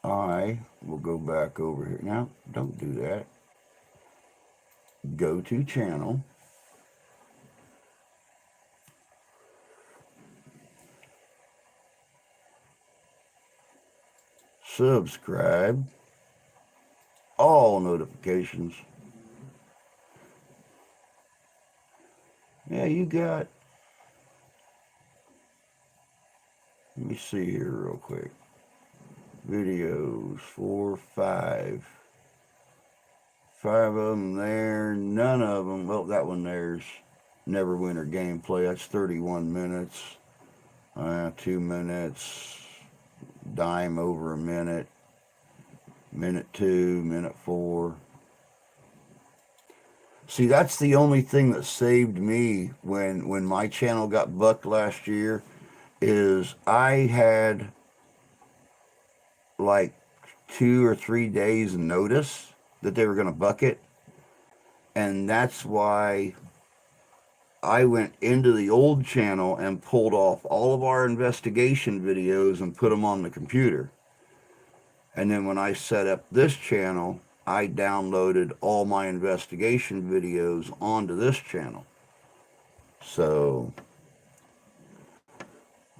I will go back over here. Now, don't do that. Go to channel. Subscribe. All notifications. Yeah, you got. Let me see here real quick. Videos 4, 5, 5 of them there. None of them. Well, that one there's Neverwinter gameplay. That's 31 minutes. 2 minutes. Dime over a minute. Minute 2, minute 4. See, that's the only thing that saved me when my channel got bucked last year, is I had like 2 or 3 days notice that they were going to buck it. And that's why I went into the old channel and pulled off all of our investigation videos and put them on the computer. And then when I set up this channel, I downloaded all my investigation videos onto this channel. So,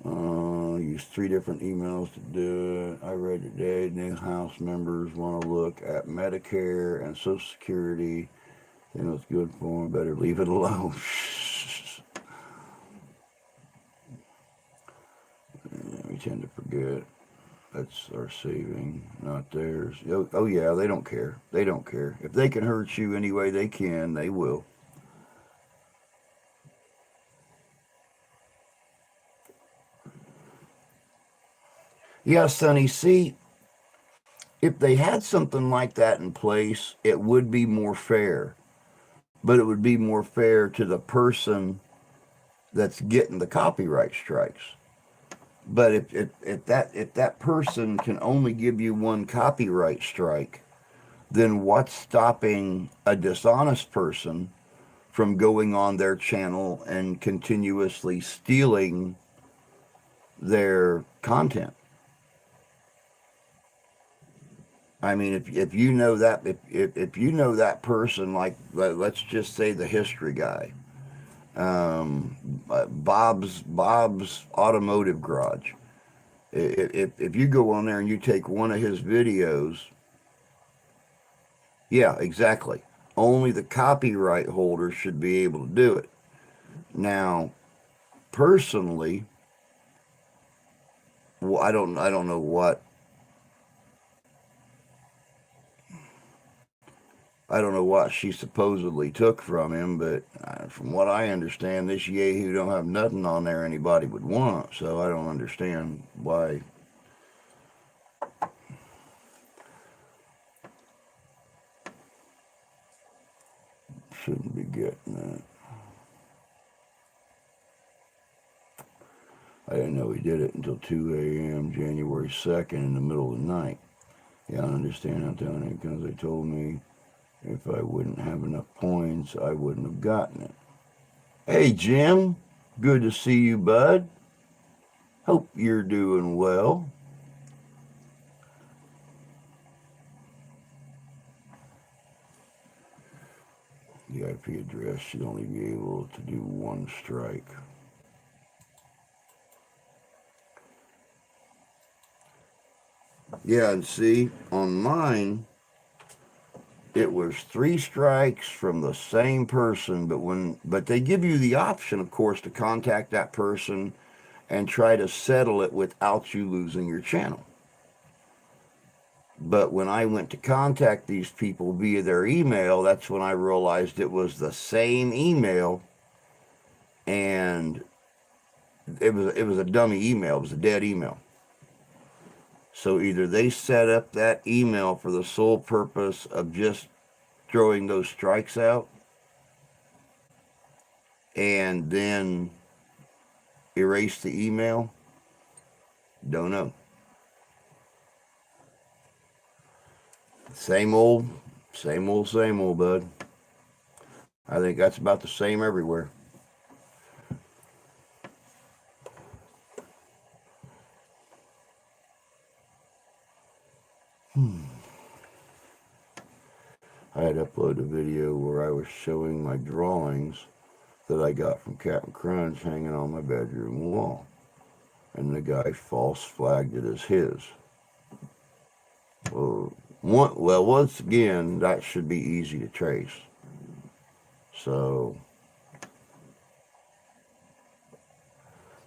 use 3 different emails to do it. I read today, new house members want to look at Medicare and Social Security. They know it's good for them, better leave it alone. We tend to forget. That's our saving, not theirs. Oh yeah, they don't care. They don't care. If they can hurt you any way they can, they will. Yeah, Sonny, see, if they had something like that in place, it would be more fair. But it would be more fair to the person that's getting the copyright strikes. But if that person can only give you one copyright strike, then what's stopping a dishonest person from going on their channel and continuously stealing their content? I mean, if you know that, if you know that person, like let's just say the history guy, Bob's Automotive Garage. If you go on there and you take one of his videos, yeah, exactly. Only the copyright holder should be able to do it. Now, personally, well, I don't know what. I don't know what she supposedly took from him, but from what I understand, this yahoo don't have nothing on there anybody would want, so I don't understand why. Shouldn't be getting that. I didn't know he did it until 2 a.m. January 2nd in the middle of the night. Yeah, I understand how telling it, because they told me if I wouldn't have enough points, I wouldn't have gotten it. Hey, Jim. Good to see you, bud. Hope you're doing well. The IP address should only be able to do 1 strike. Yeah, and see, on mine, it was 3 strikes from the same person, but they give you the option, of course, to contact that person and try to settle it without you losing your channel. But when I went to contact these people via their email, that's when I realized it was the same email, and it was a dummy email. It was a dead email. So either they set up that email for the sole purpose of just throwing those strikes out and then erase the email. Don't know. Same old, bud. I think that's about the same everywhere. I had uploaded a video where I was showing my drawings that I got from Captain Crunch hanging on my bedroom wall. And the guy false flagged it as his. Well, once again, that should be easy to trace. So,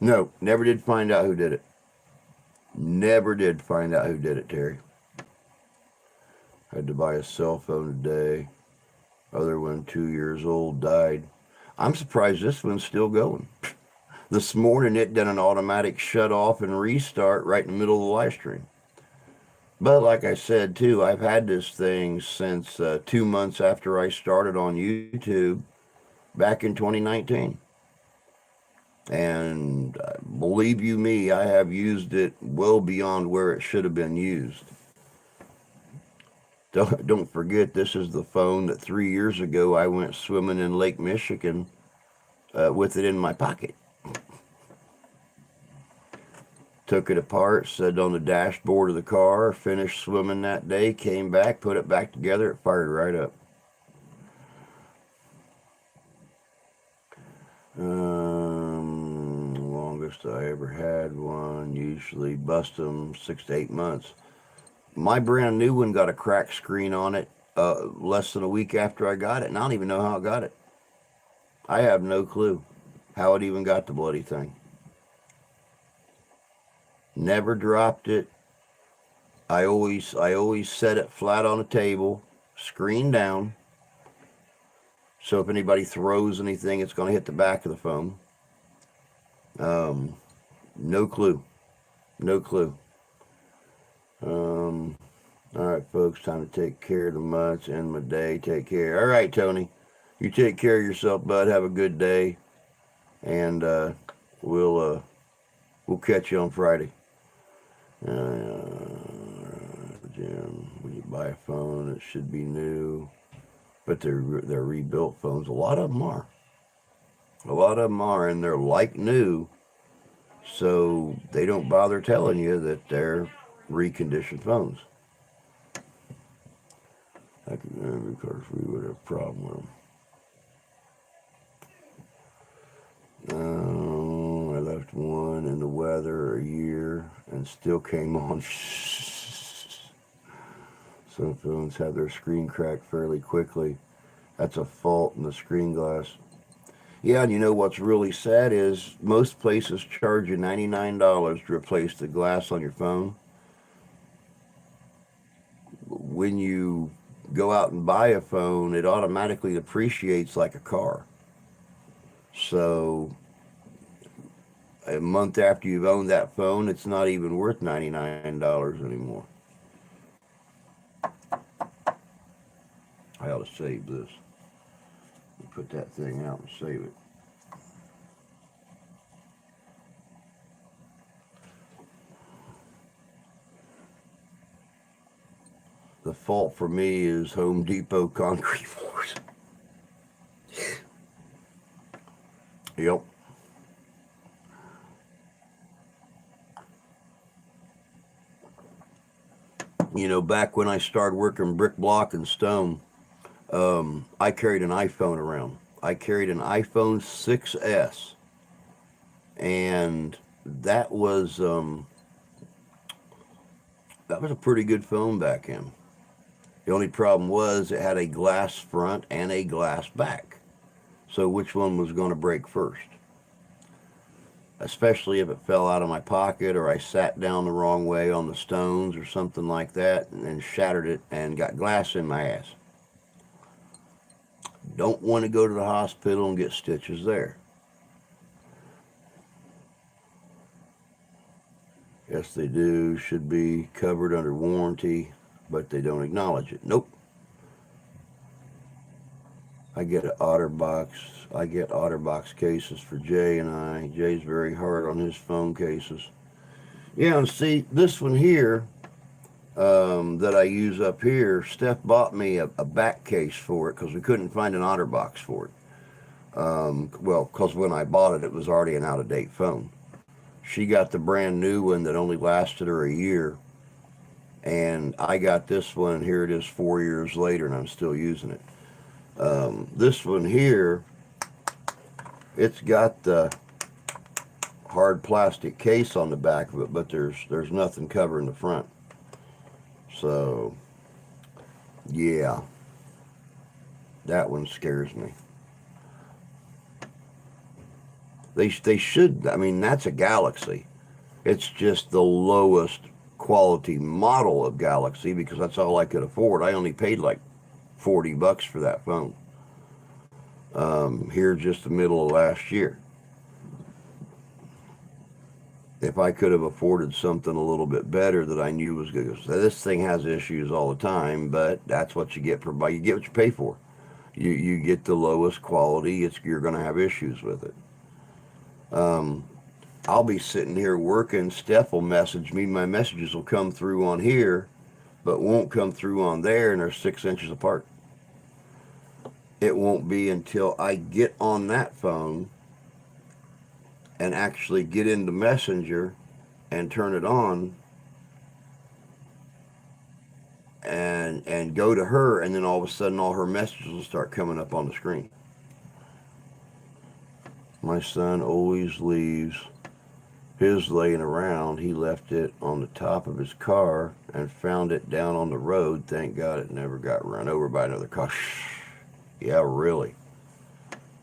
no, never did find out who did it. Never did find out who did it, Terry. Had to buy a cell phone today. Other one, 2 years old, died. I'm surprised this one's still going. This morning it did an automatic shut off and restart right in the middle of the live stream. But like I said too, I've had this thing since 2 months after I started on YouTube back in 2019. And believe you me, I have used it well beyond where it should have been used. Don't forget, this is the phone that 3 years ago I went swimming in Lake Michigan with it in my pocket. Took it apart, set it on the dashboard of the car, finished swimming that day, came back, put it back together, it fired right up. Longest I ever had one, usually bust them 6 to 8 months. My brand new one got a cracked screen on it less than a week after I got it, and I don't even know how I got it. I have no clue how it even got the bloody thing. Never dropped it. I always set it flat on the table, screen down. So if anybody throws anything, it's going to hit the back of the phone. No clue. No clue. All right, folks, time to take care of the months and my day. Take care. All right, Tony. You take care of yourself, bud. Have a good day. And we'll catch you on Friday. Jim, when you buy a phone, it should be new. But they're rebuilt phones. A lot of them are. A lot of them are, and they're like new. So they don't bother telling you that they're reconditioned phones. I can remember, of course, we would have a problem with them. I left one in the weather a year and still came on. Some phones have their screen cracked fairly quickly. That's a fault in the screen glass. Yeah, and you know what's really sad is most places charge you $99 to replace the glass on your phone. When you go out and buy a phone, it automatically depreciates like a car. So a month after you've owned that phone, it's not even worth $99 anymore. I ought to save this. Put that thing out and save it. The fault for me is Home Depot concrete floors. Yep. You know, back when I started working brick, block, and stone, I carried an iPhone around. I carried an iPhone 6S, and that was a pretty good phone back then. The only problem was it had a glass front and a glass back. So which one was going to break first? Especially if it fell out of my pocket or I sat down the wrong way on the stones or something like that and shattered it and got glass in my ass. Don't want to go to the hospital and get stitches there. Yes, they do. Should be covered under warranty, but they don't acknowledge it. Nope. I get OtterBox cases for Jay and I. Jay's very hard on his phone cases. Yeah, and see, this one here that I use up here, Steph bought me a back case for it because we couldn't find an OtterBox for it. Well, because when I bought it, it was already an out-of-date phone. She got the brand new one that only lasted her a year. And I got this one, and here it is 4 years later, and I'm still using it. This one here, it's got the hard plastic case on the back of it, but there's nothing covering the front. So, yeah, that one scares me. They should, I mean, that's a Galaxy. It's just the lowest quality model of Galaxy because that's all I could afford. I only paid like $40 for that phone. Here just the middle of last year. If I could have afforded something a little bit better that I knew was good. So this thing has issues all the time, but that's what you get for, you get what you pay for. You get the lowest quality. You're going to have issues with it. Um, I'll be sitting here working. Steph will message me. My messages will come through on here, but won't come through on there, and they're 6 inches apart. It won't be until I get on that phone and actually get into Messenger and turn it on and go to her, and then all of a sudden all her messages will start coming up on the screen. My son always leaves his laying around. He left it on the top of his car and found it down on the road. Thank God it never got run over by another car. Yeah, really.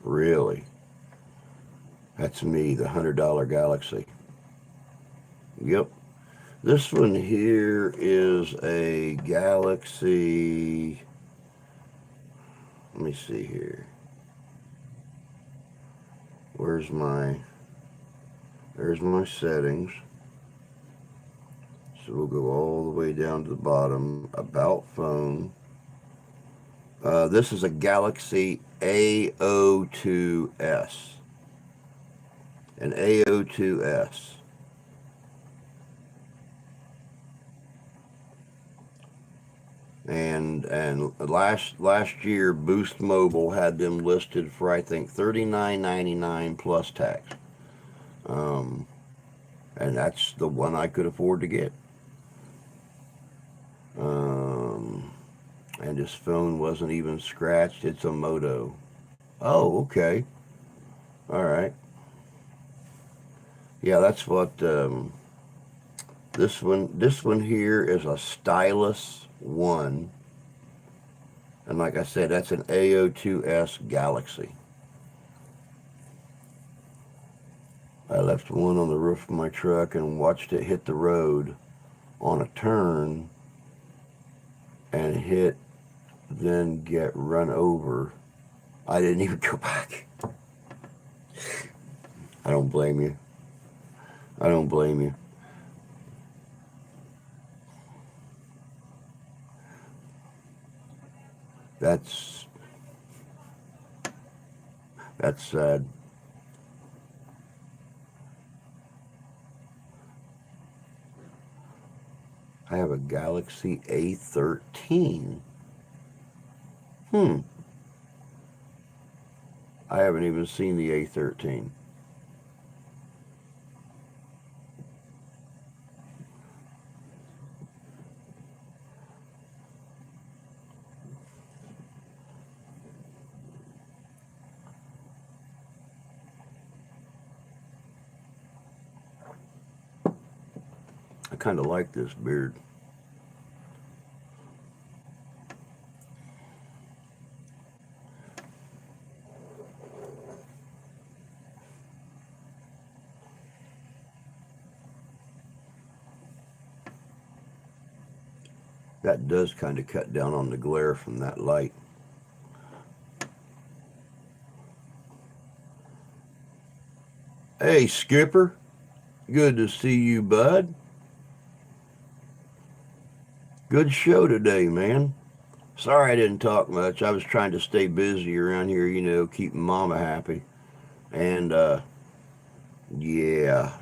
Really. That's me, the $100 Galaxy. Yep. This one here is a Galaxy. Let me see here. There's my settings. So we'll go all the way down to the bottom. About phone. This is a Galaxy A02s. An A02s. And last year, Boost Mobile had them listed for, I think, $39.99 plus tax. And that's the one I could afford to get. And this phone wasn't even scratched. It's a Moto. Oh, okay. All right. Yeah, that's what this one here is a Stylus 1. And like I said, that's an A02s Galaxy. I left one on the roof of my truck and watched it hit the road on a turn and then get run over. I didn't even go back. I don't blame you. I don't blame you. That's sad. I have a Galaxy A13. I haven't even seen the A13. I kind of like this beard. That does kind of cut down on the glare from that light. Hey, Skipper. Good to see you, bud. Good show today, man. Sorry I didn't talk much. I was trying to stay busy around here, keeping Mama happy. And, yeah.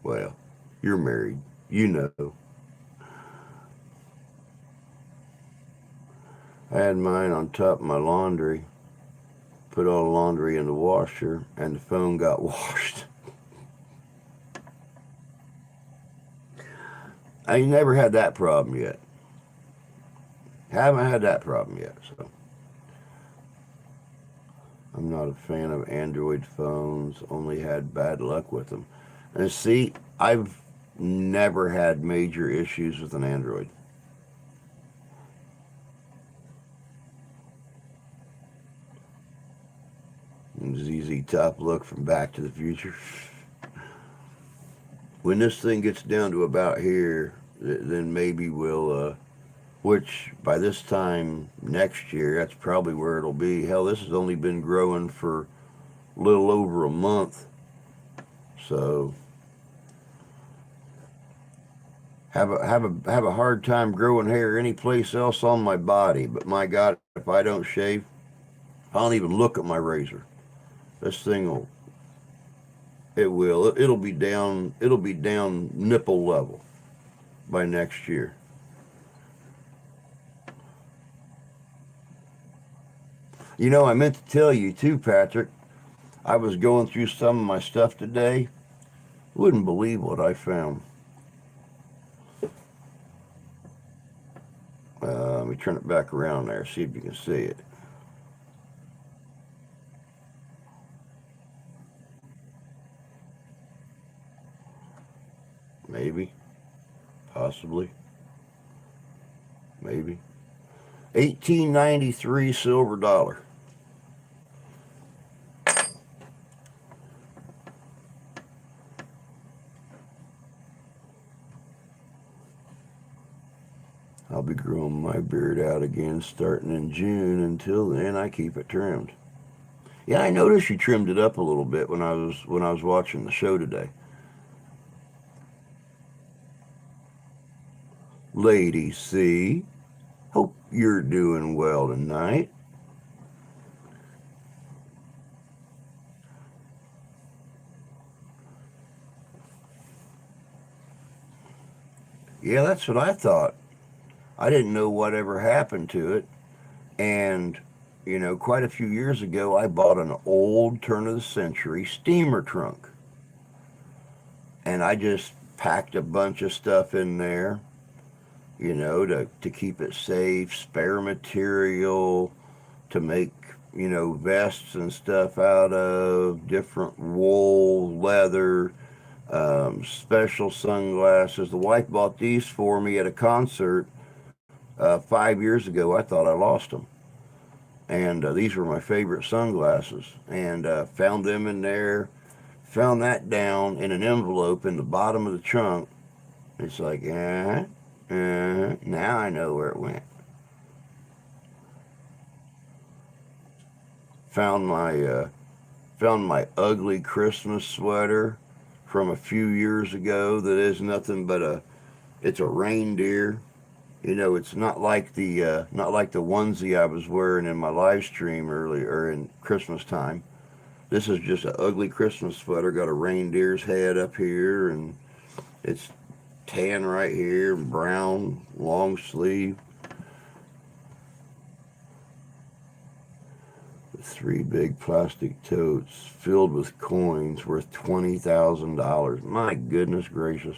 Well, you're married. You know. I had mine on top of my laundry. Put all the laundry in the washer, and the phone got washed. I never had that problem yet. Haven't had that problem yet, so. I'm not a fan of Android phones. Only had bad luck with them. And see, I've never had major issues with an Android. ZZ Top look from Back to the Future. When this thing gets down to about here, then maybe we'll which by this time next year, that's probably where it'll be. Hell, this has only been growing for a little over a month. So have a hard time growing hair any place else on my body. But my God, if I don't shave, I don't even look at my razor. This thing will, it will, it'll be down, it'll be down nipple level by next year. You know, I meant to tell you too, Patrick. I was going through some of my stuff today. Wouldn't believe what I found. Let me turn it back around there, see if you can see it. Maybe, possibly, maybe. 1893 silver dollar. I'll be growing my beard out again starting in June. Until then, I keep it trimmed. Yeah, I noticed you trimmed it up a little bit when I was watching the show today. Lady C, hope you're doing well tonight. Yeah, that's what I thought. I didn't know whatever happened to it. And, quite a few years ago, I bought an old turn of the century steamer trunk. And I just packed a bunch of stuff in there, to keep it safe, spare material, to make, vests and stuff out of, different wool, leather, special sunglasses. The wife bought these for me at a concert 5 years ago. I thought I lost them. And these were my favorite sunglasses. And found them in there, found that down in an envelope in the bottom of the trunk. It's like, now I know where it went. Found my found my ugly Christmas sweater from a few years ago that is nothing but it's a reindeer. It's not like the onesie I was wearing in my live stream earlier in Christmas time. This is just an ugly Christmas sweater. Got a reindeer's head up here, and it's tan right here, brown, long sleeve. Three big plastic totes filled with coins worth $20,000. My goodness gracious.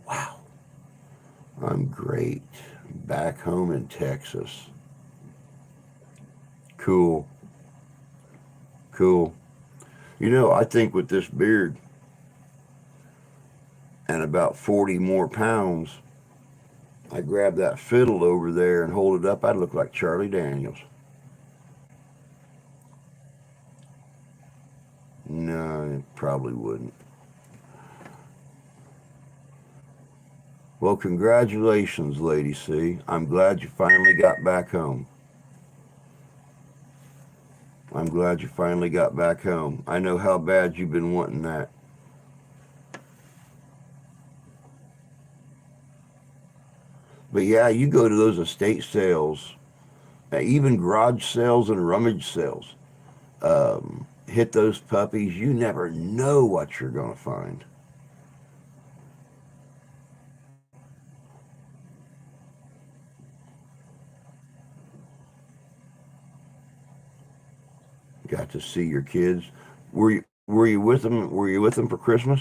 Wow. I'm great. Back home in Texas. Cool. Cool. I think with this beard and about 40 more pounds, I grab that fiddle over there and hold it up, I'd look like Charlie Daniels. No, it probably wouldn't. Well, congratulations, Lady C. I'm glad you finally got back home. I'm glad you finally got back home. I know how bad you've been wanting that. But yeah, you go to those estate sales, even garage sales and rummage sales. Hit those puppies, you never know what you're going to find. Got to see your kids. Were you with them? Were you with them for Christmas?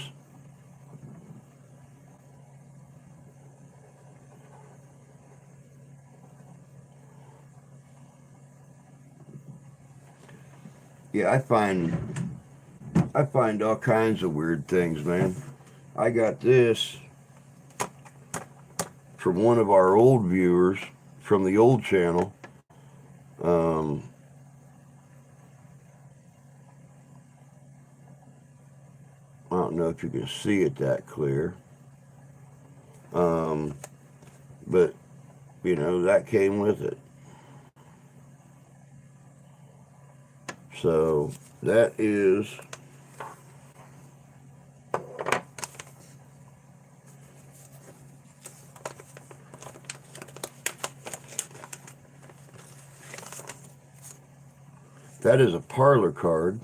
Yeah, I find all kinds of weird things, man. I got this from one of our old viewers from the old channel. Um, I don't know if you can see it that clear, um, but That came with it. So that is a parlor card.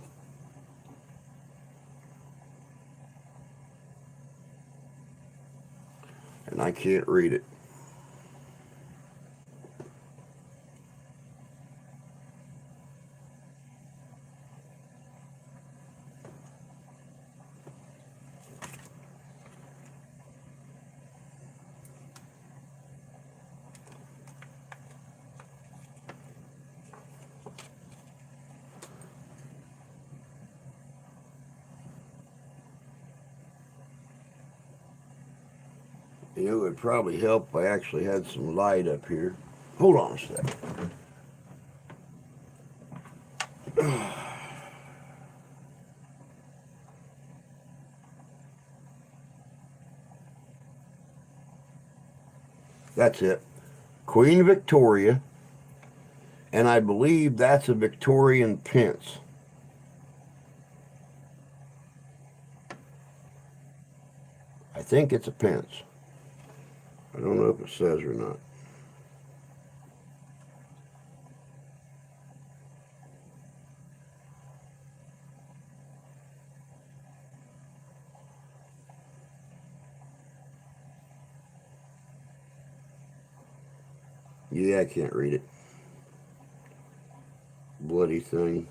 And I can't read it. It would probably help if I actually had some light up here. Hold on a sec. That's it. Queen Victoria. And I believe that's a Victorian pence. I think it's a pence. I don't know if it says or not. Yeah, I can't read it. Bloody thing.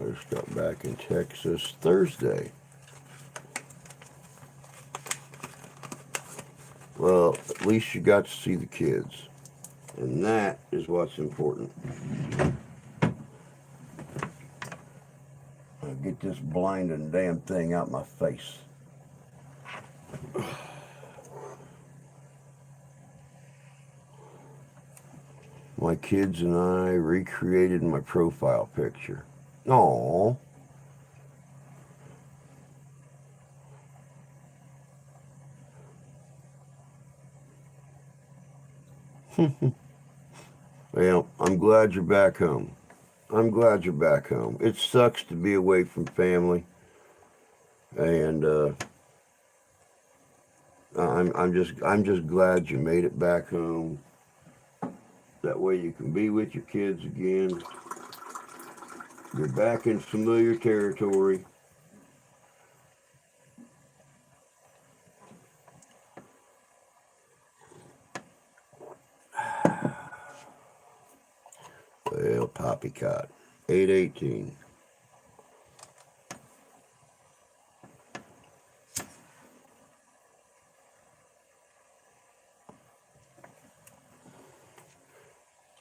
I just got back in Texas Thursday. Well, at least you got to see the kids. And that is what's important. I'll get this blinding damn thing out my face. My kids and I recreated my profile picture. Aww. Well, I'm glad you're back home. I'm glad you're back home. It sucks to be away from family, and I'm just glad you made it back home. That way you can be with your kids again. You're back in familiar territory. Well, poppycock. 818.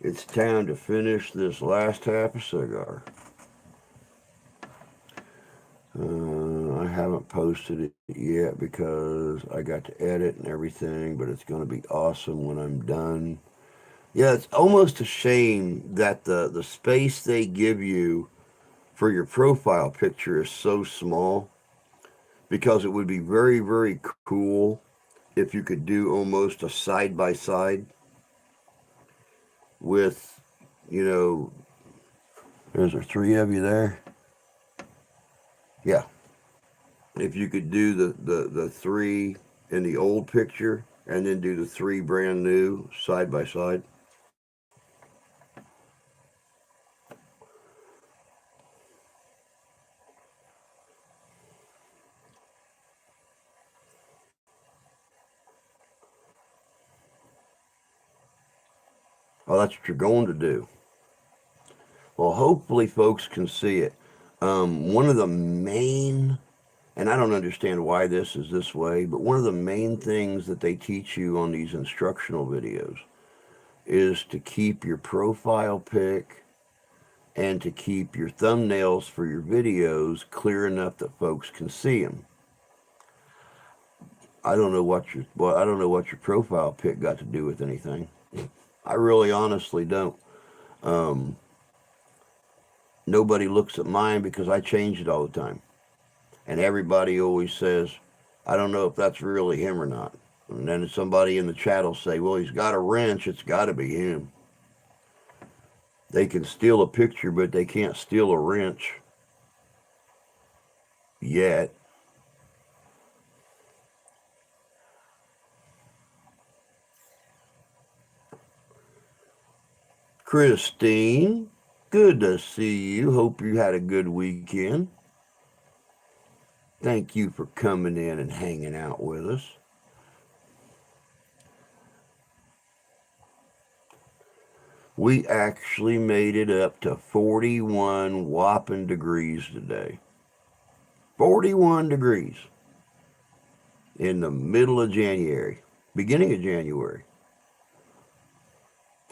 It's time to finish this last half a cigar. I haven't posted it yet because I got to edit and everything, but it's going to be awesome when I'm done. Yeah, it's almost a shame that the space they give you for your profile picture is so small, because it would be very, very cool if you could do almost a side by side with, you know, there's there three of you there? Yeah. If you could do the three in the old picture and then do the three brand new side by side. Oh, that's what you're going to do. Well, hopefully folks can see it. One of the main, and I don't understand why this is this way, but one of the main things that they teach you on these instructional videos is to keep your profile pic and to keep your thumbnails for your videos clear enough that folks can see them. I don't know what your profile pic got to do with anything. I really honestly don't. Um, Nobody looks at mine because I change it all the time. And everybody always says, I don't know if that's really him or not. And then somebody in the chat will say, well, he's got a wrench. It's got to be him. They can steal a picture, but they can't steal a wrench yet. Christine, good to see you. Hope you had a good weekend. Thank you for coming in and hanging out with us. We actually made it up to 41 whopping degrees today. 41 degrees in the middle of January, beginning of January.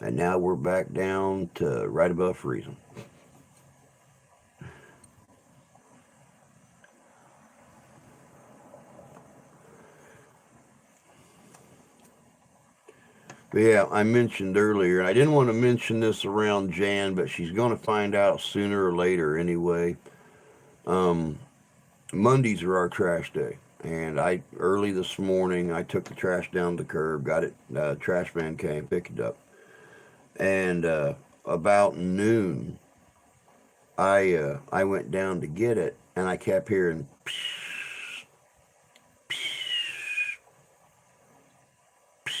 And now we're back down to right above freezing. But yeah, I mentioned earlier, I didn't want to mention this around Jan, but she's going to find out sooner or later anyway. Mondays are our trash day. And early this morning, I took the trash down the curb, got it, trash man came, picked it up. And about noon, I went down to get it, and I kept hearing psh, psh, psh,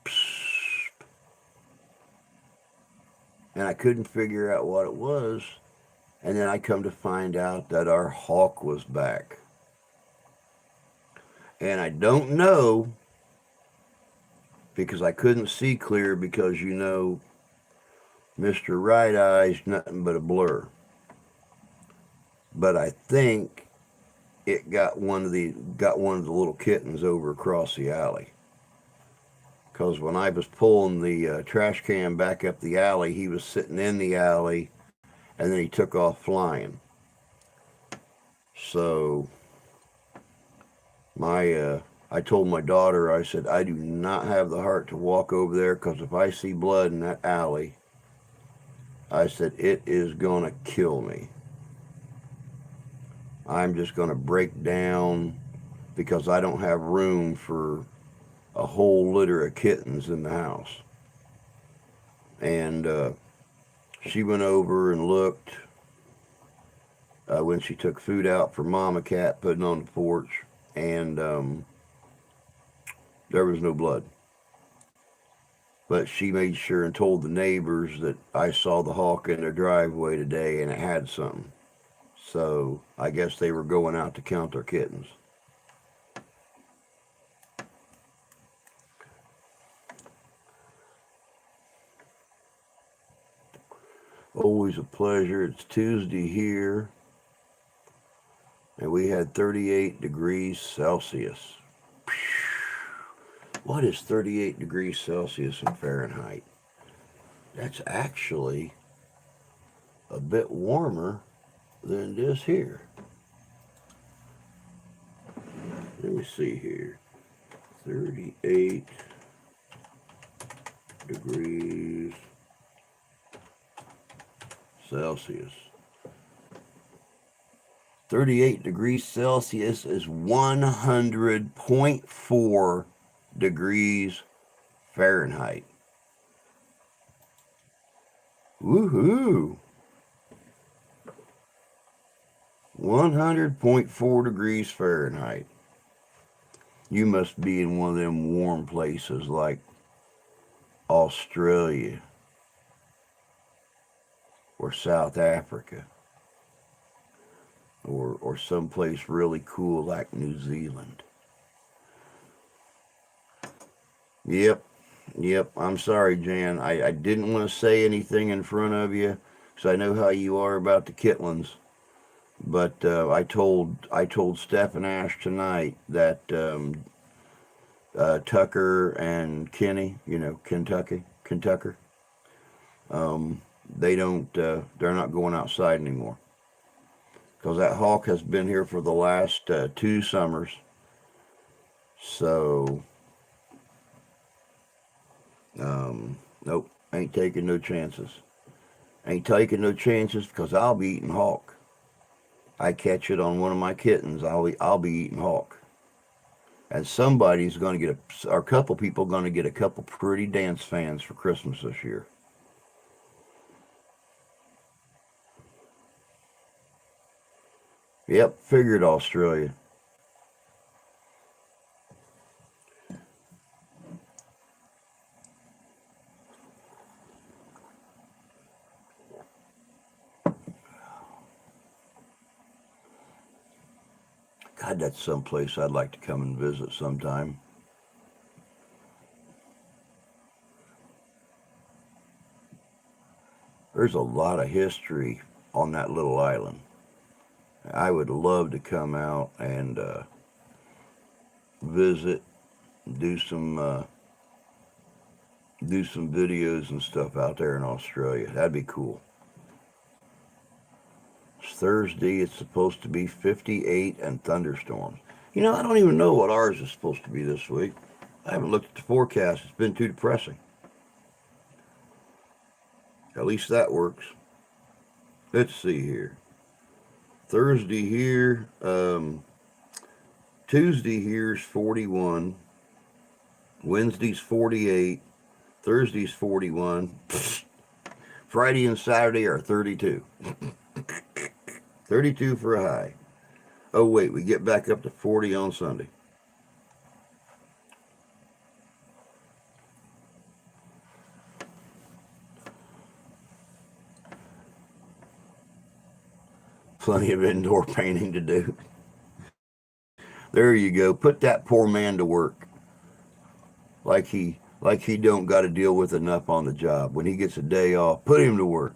psh, and I couldn't figure out what it was. And then I come to find out that our hawk was back. And I don't know because I couldn't see clear because Mr. Right Eye's nothing but a blur. But I think it got one of the little kittens over across the alley. Because when I was pulling the trash can back up the alley, he was sitting in the alley, and then he took off flying. So I told my daughter, I said, I do not have the heart to walk over there because if I see blood in that alley, I said, it is going to kill me. I'm just going to break down because I don't have room for a whole litter of kittens in the house. And she went over and looked when she took food out for Mama Cat, putting on the porch, and there was no blood. But she made sure and told the neighbors that I saw the hawk in their driveway today and it had something. So I guess they were going out to count their kittens. Always a pleasure. It's Tuesday here. And we had 38 degrees Celsius. What is 38 degrees Celsius in Fahrenheit? That's actually a bit warmer than it is here. Let me see here. 38 degrees Celsius. 38 degrees Celsius is 100.4 degrees Fahrenheit. Woohoo! 100.4 degrees Fahrenheit. You must be in one of them warm places like Australia or South Africa or someplace really cool like New Zealand. Yep. I'm sorry, Jan. I didn't want to say anything in front of you because I know how you are about the Kitlins. But I told Steph and Ash tonight that Tucker and Kenny, Kentucker, They don't. They're not going outside anymore because that hawk has been here for the last 2 summers. So, nope, ain't taking no chances. Ain't taking no chances because I'll be eating hawk. I catch it on one of my kittens. I'll be eating hawk. And somebody's going to get or a couple people going to get a couple pretty dance fans for Christmas this year. Yep, figured Australia. God, that's someplace I'd like to come and visit sometime. There's a lot of history on that little island. I would love to come out and visit, do some uh, do some videos and stuff out there in Australia. That'd be cool. It's Thursday. It's supposed to be 58 and thunderstorms. I don't even know what ours is supposed to be this week. I haven't looked at the forecast. It's been too depressing. At least that works. Let's see here. Thursday here. Tuesday here's 41. Wednesday's 48. Thursday's 41. Friday and Saturday are 32. 32 for a high. Oh, wait, we get back up to 40 on Sunday. Plenty of indoor painting to do. There you go. Put that poor man to work. Like he don't got to deal with enough on the job. When he gets a day off, put him to work.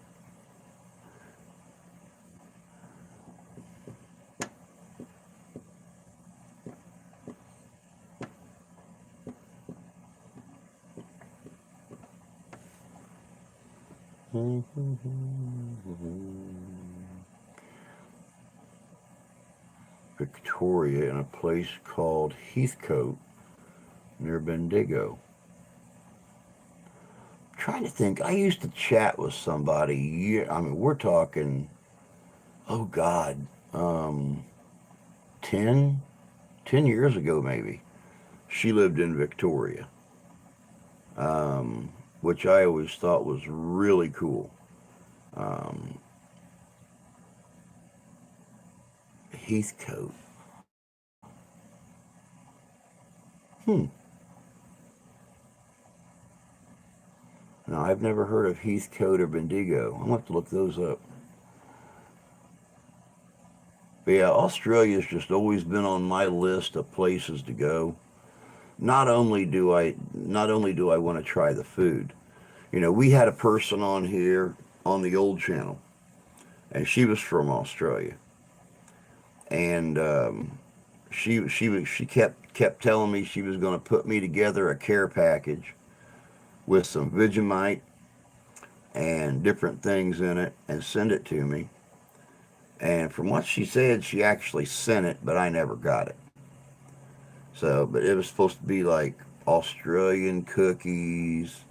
Victoria in a place called Heathcote near Bendigo. I'm trying to think. I used to chat with somebody. I mean, we're talking. Oh God, um, 10, 10 years ago maybe. She lived in Victoria, which I always thought was really cool. Um, Heathcote. Hmm. No, I've never heard of Heathcote or Bendigo. I'll have to look those up. But yeah, Australia's just always been on my list of places to go. Not only do I want to try the food. We had a person on here on the old channel, and she was from Australia, and she kept telling me she was going to put me together a care package with some Vegemite and different things in it and send it to me. And from what she said, she actually sent it, but I never got it. So, but it was supposed to be like Australian cookies,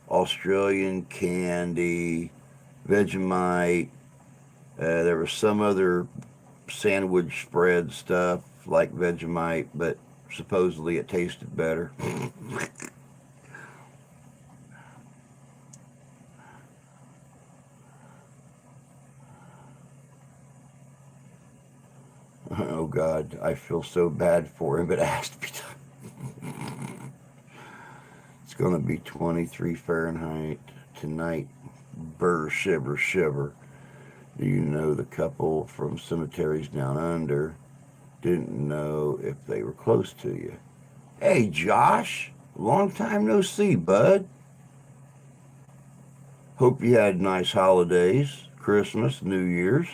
Australian candy, Vegemite. There was some other sandwich spread stuff like Vegemite, but supposedly it tasted better. Oh God, I feel so bad for him. It has to be done. It's going to be 23 Fahrenheit tonight. Burr, shiver, shiver. Do you know the couple from Cemeteries Down Under? Didn't know if they were close to you. Hey, Josh. Long time no see, bud. Hope you had nice holidays, Christmas, New Year's.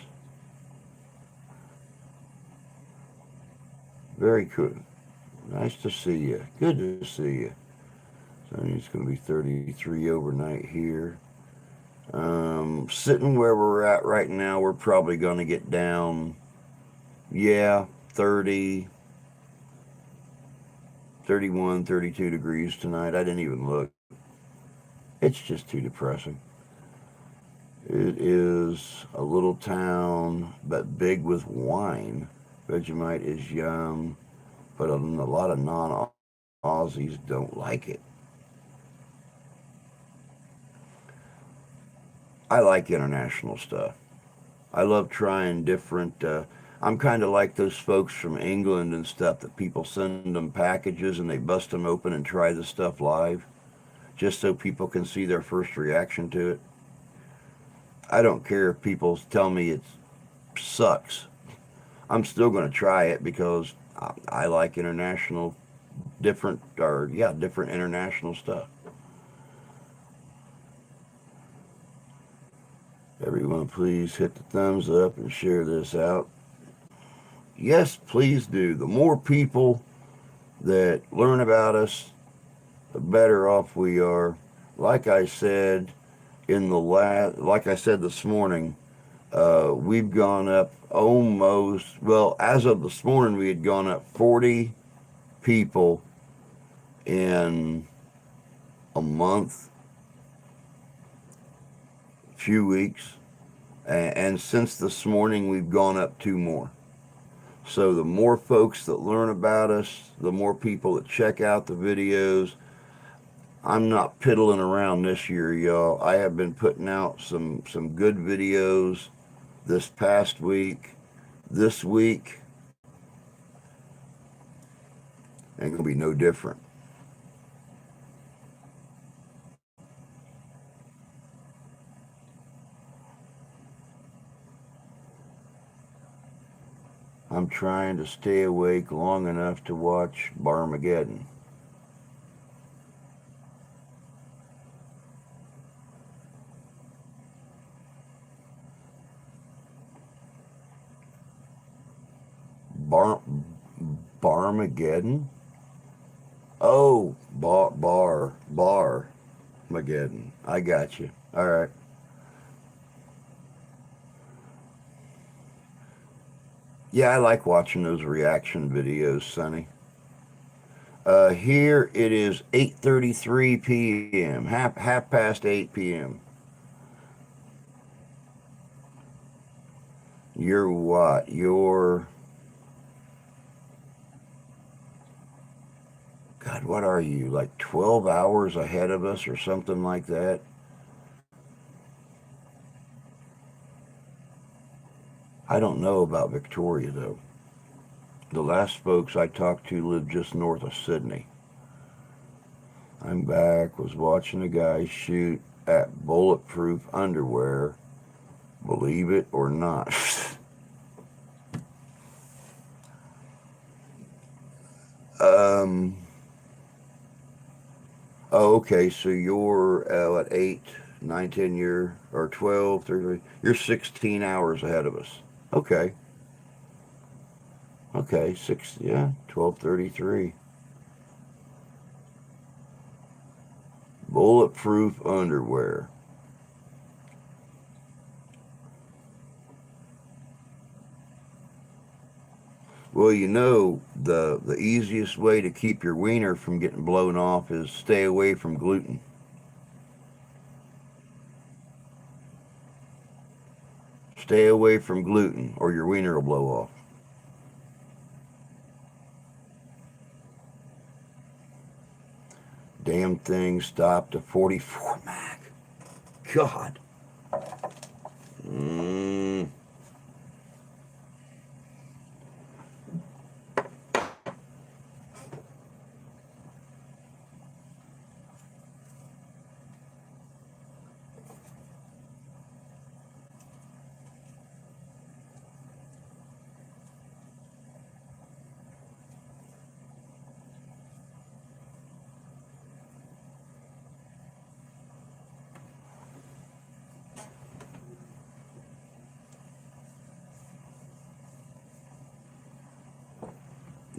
Very cool. Nice to see you. Good to see you. So it's going to be 33 overnight here. Sitting where we're at right now, we're probably going to get down, yeah, 30, 31, 32 degrees tonight. I didn't even look. It's just too depressing. It is a little town, but big with wine. Vegemite is yum, but a lot of non-Aussies don't like it. I like international stuff. I love trying different. I'm kind of like those folks from England and stuff that people send them packages and they bust them open and try the stuff live, just so people can see their first reaction to it. I don't care if people tell me it sucks. I'm still going to try it because I like international, different international stuff. Everyone, please hit the thumbs up and share this out. Yes, please do. The more people that learn about us, the better off we are. Like I said like I said this morning, we've gone up almost, well, as of this morning, we had gone up 40 people in a month, few weeks, and since this morning, we've gone up two more. So the more folks that learn about us, the more people that check out the videos. I'm not piddling around this year, y'all. I have been putting out some good videos this past week. This week ain't gonna be no different. I'm trying to stay awake long enough to watch Barmageddon. Bar Barmageddon? Oh, Mageddon. I got you. All right. Yeah, I like watching those reaction videos, Sonny. Here it is 8:33 p.m. Half past 8 p.m. You're what? You're God, what are you? Like 12 hours ahead of us or something like that? I don't know about Victoria though. The last folks I talked to lived just north of Sydney. I'm back, was watching a guy shoot at bulletproof underwear, believe it or not. um, oh, okay, so you're at 8, 9, 10 year, or 12, 13, you're 16 hours ahead of us. Okay, okay, 12:33. Bulletproof underwear. Well, the easiest way to keep your wiener from getting blown off is stay away from gluten. Stay away from gluten, or your wiener will blow off. Damn thing stopped to 44 Mac. God. Mm.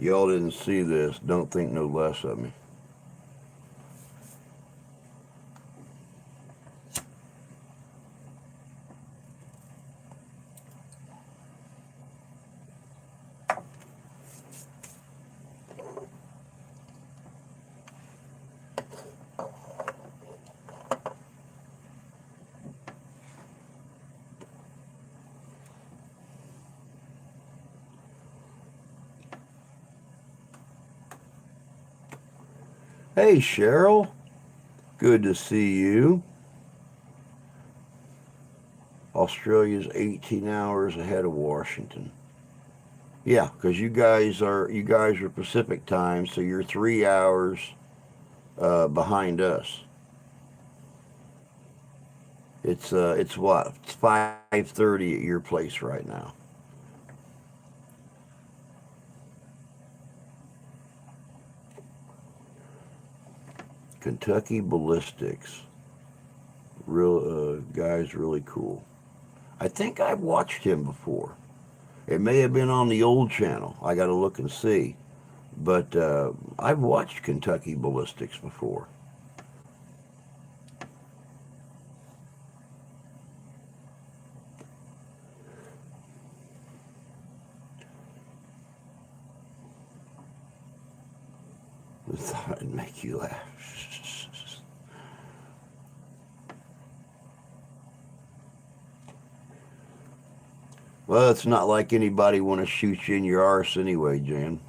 Y'all didn't see this. Don't think no less of me. Hey, Cheryl. Good to see you. Australia's 18 hours ahead of Washington. Yeah, because you guys are Pacific time, so you're 3 hours behind us. It's what? It's 5:30 at your place right now. Kentucky Ballistics. Real guy's really cool. I think I've watched him before. It may have been on the old channel. I got to look and see. But I've watched Kentucky Ballistics before. I thought I'd make you laugh. Well, it's not like anybody want to shoot you in your arse anyway, Jan.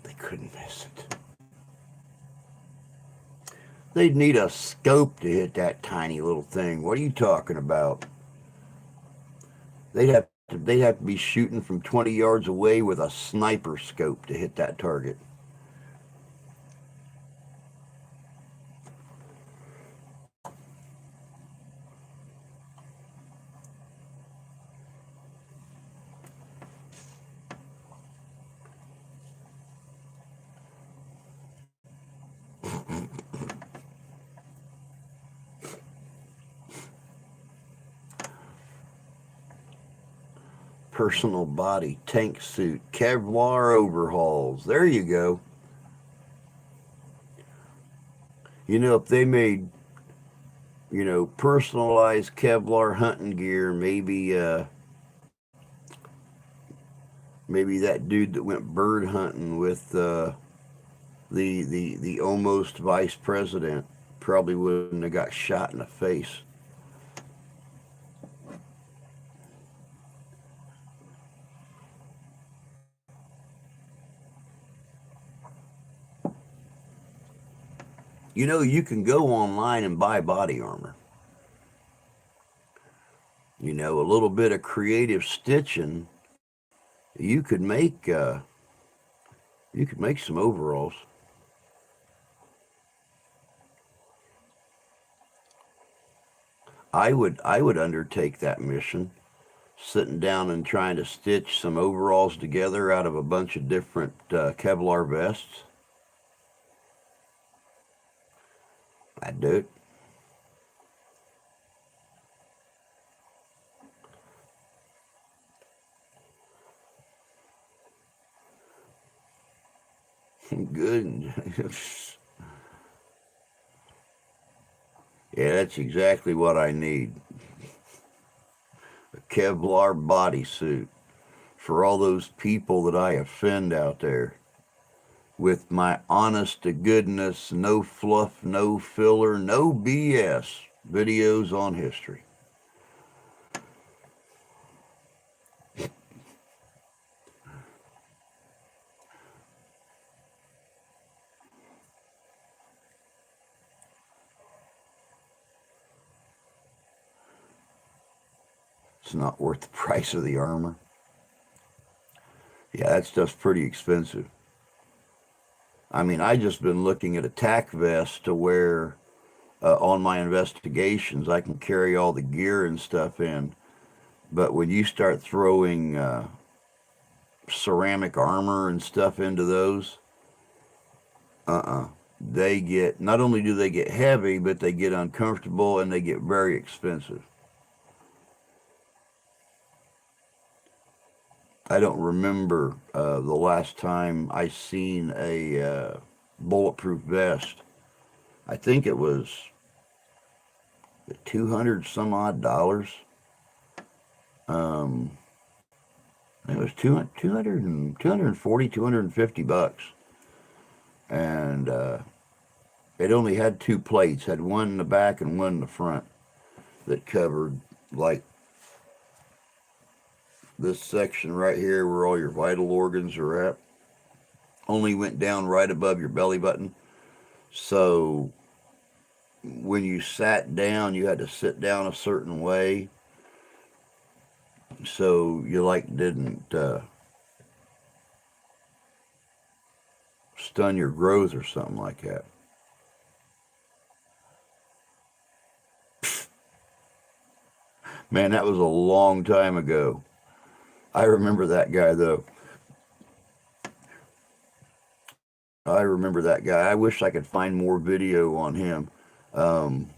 They couldn't miss it. They'd need a scope to hit that tiny little thing. What are you talking about? They'd have to be shooting from 20 yards away with a sniper scope to hit that target. Personal body, tank suit, Kevlar overhauls. There you go. If they made, personalized Kevlar hunting gear, maybe that dude that went bird hunting with the almost vice president probably wouldn't have got shot in the face. You can go online and buy body armor. A little bit of creative stitching, you could make you could make some overalls. I would undertake that mission, sitting down and trying to stitch some overalls together out of a bunch of different Kevlar vests. I'd do it. Good. Yeah, that's exactly what I need. A Kevlar bodysuit for all those people that I offend out there with my honest to goodness, no fluff, no filler, no BS videos on history. It's not worth the price of the armor. Yeah, that stuff's pretty expensive. I mean, I just been looking at a tack vest to wear on my investigations. I can carry all the gear and stuff in, but when you start throwing ceramic armor and stuff into those, they get, not only do they get heavy, but they get uncomfortable and they get very expensive. I don't remember the last time I seen a bulletproof vest. I think it was 200 some odd dollars. Um, it was 250 bucks. And it only had two plates, had one in the back and one in the front that covered like this section right here where all your vital organs are at. Only went down right above your belly button. So when you sat down, you had to sit down a certain way. So you like didn't stun your growth or something like that. Man, that was a long time ago. I remember that guy though. I remember that guy. I wish I could find more video on him. Um,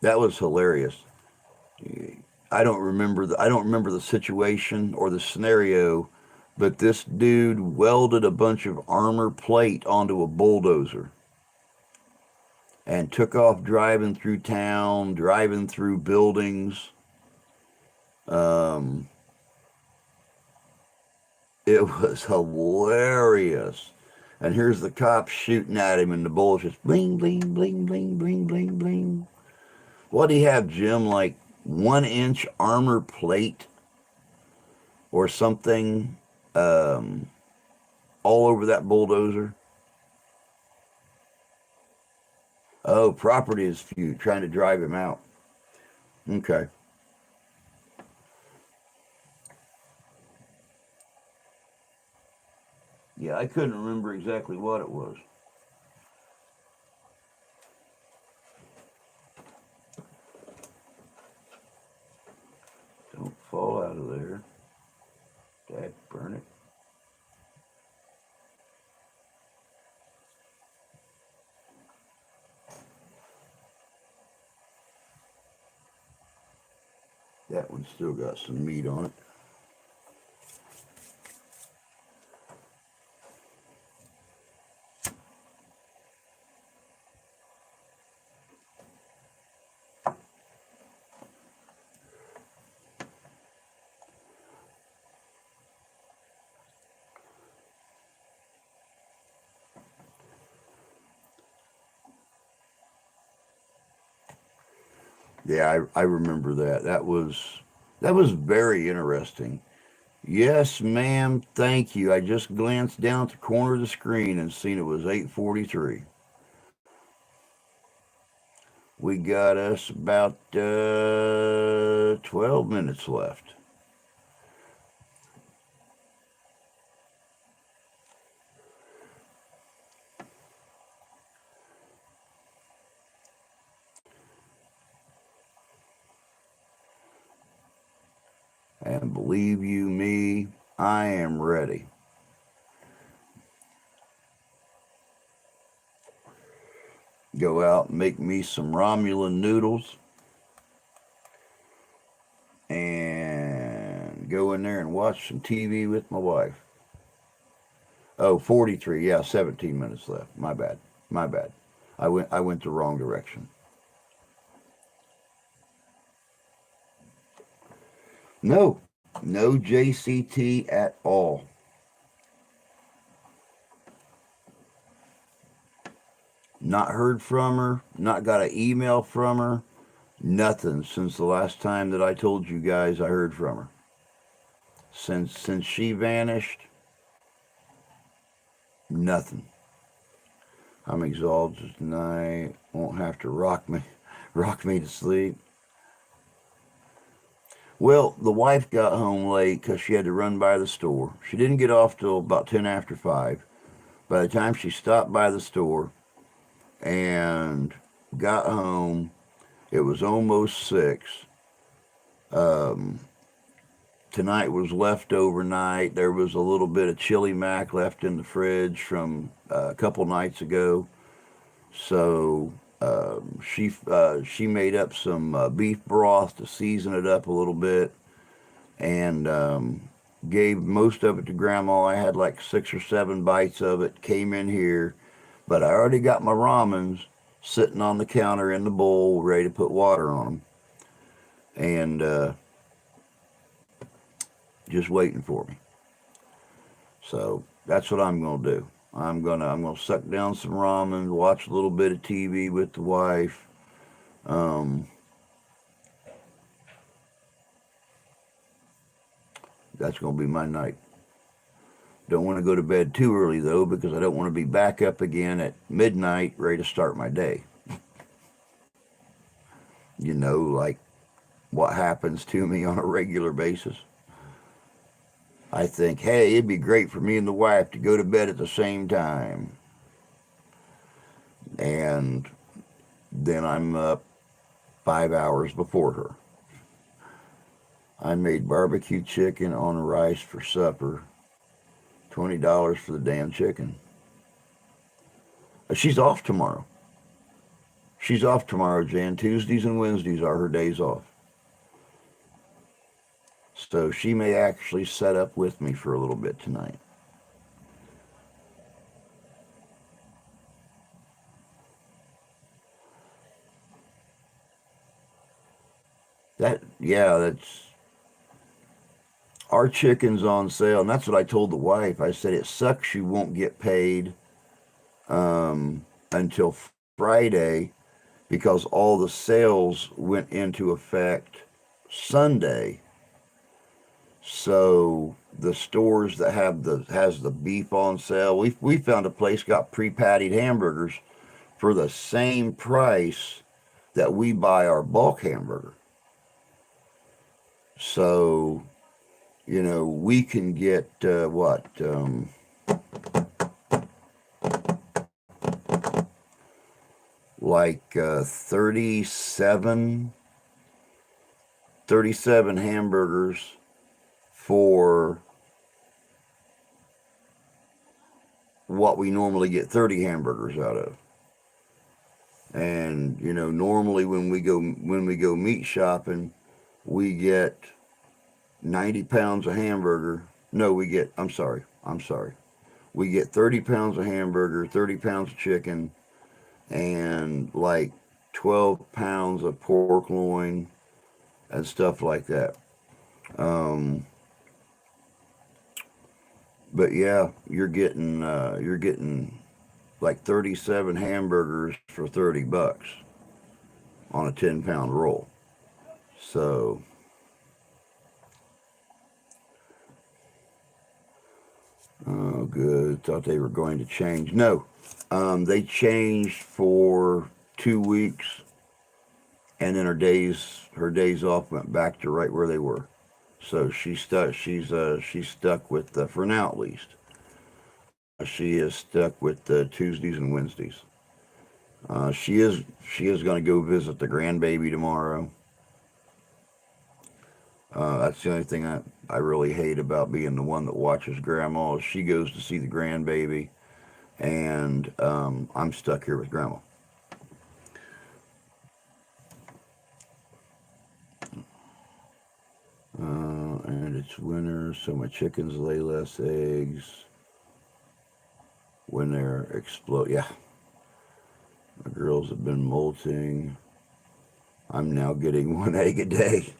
that was hilarious. I don't remember the situation or the scenario, but this dude welded a bunch of armor plate onto a bulldozer and took off driving through town, driving through buildings. Um, it was hilarious. And here's the cops shooting at him, and the bullets just bling, bling, bling, bling, bling, bling, bling. What do you have, Jim? Like 1 inch armor plate or something um, all over that bulldozer? Oh, property dispute, trying to drive him out. Okay. Yeah, I couldn't remember exactly what it was. Don't fall out of there. Dad, burn it. That one's still got some meat on it. Yeah, I remember that. That was very interesting. Yes, ma'am. Thank you. I just glanced down at the corner of the screen and seen it was 8:43. We got us about 12 minutes left. And believe you me, I am ready. Go out and make me some Romulan noodles and go in there and watch some TV with my wife. Oh, 43. Yeah, 17 minutes left. My bad. My bad. I went the wrong direction. No. No JCT at all. Not heard from her, not got an email from her, nothing since the last time that I told you guys I heard from her. Since she vanished, nothing. I'm exhausted tonight. Won't have to rock me to sleep. Well, the wife got home late because she had to run by the store. She didn't get off till about 10 after 5. By the time she stopped by the store and got home, it was almost 6. Um, Tonight was leftover night. There was a little bit of chili mac left in the fridge from a couple nights ago. So she made up some beef broth to season it up a little bit, and gave most of it to Grandma. I had like 6 or 7 bites of it. Came in here, but I already got my ramens sitting on the counter in the bowl, ready to put water on them. And just waiting for me. So that's what I'm gonna do. I'm gonna suck down some ramen, watch a little bit of TV with the wife. Um, that's gonna be my night. Don't want to go to bed too early though, because I don't want to be back up again at midnight ready to start my day. Like what happens to me on a regular basis. I think, hey, it'd be great for me and the wife to go to bed at the same time. And then I'm up 5 hours before her. I made barbecue chicken on rice for supper. $20 for the damn chicken. She's off tomorrow. She's off tomorrow, Jan. Tuesdays and Wednesdays are her days off. So she may actually set up with me for a little bit tonight. That's our chicken's on sale, and that's what I told the wife. I said it sucks you won't get paid until Friday because all the sales went into effect Sunday. So the stores that has the beef on sale, we found a place got pre-pattied hamburgers for the same price that we buy our bulk hamburger. So we can get like 37 hamburgers for what we normally get 30 hamburgers out of. And normally when we go meat shopping, we get 90 pounds of hamburger. No, I'm sorry. We get 30 pounds of hamburger, 30 pounds of chicken, and like 12 pounds of pork loin and stuff like that. But yeah, you're getting like 37 hamburgers for $30 on a 10-pound roll. So oh, good. Thought they were going to change. No, they changed for 2 weeks, and then her days off went back to right where they were. So she's stuck. She's stuck with for now at least. She is stuck with the Tuesdays and Wednesdays. She is going to go visit the grandbaby tomorrow. That's the only thing I really hate about being the one that watches grandma. Is she goes to see the grandbaby, and I'm stuck here with grandma. And it's winter, so my chickens lay less eggs when they're explode. Yeah, my girls have been molting. I'm now getting 1 egg a day.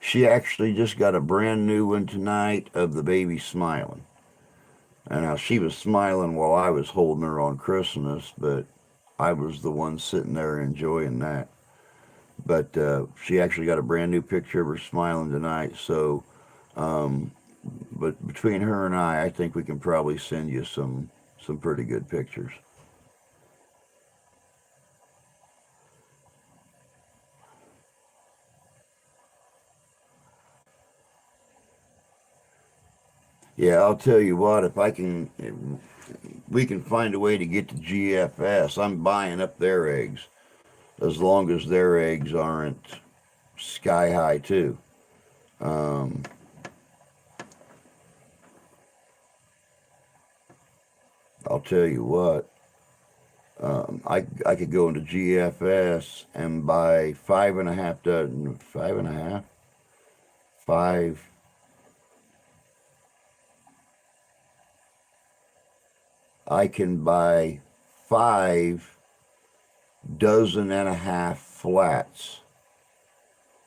She actually just got a brand new one tonight of the baby smiling. And now she was smiling while I was holding her on Christmas, but I was the one sitting there enjoying that. But she actually got a brand new picture of her smiling tonight. So, but between her and I think we can probably send you some pretty good pictures. Yeah, I'll tell you what. If we can find a way to get to GFS, I'm buying up their eggs as long as their eggs aren't sky high too. Um, I'll tell you what. I could go into GFS and buy five and a half dozen, five and a half, five. I can buy 5 dozen and a half flats,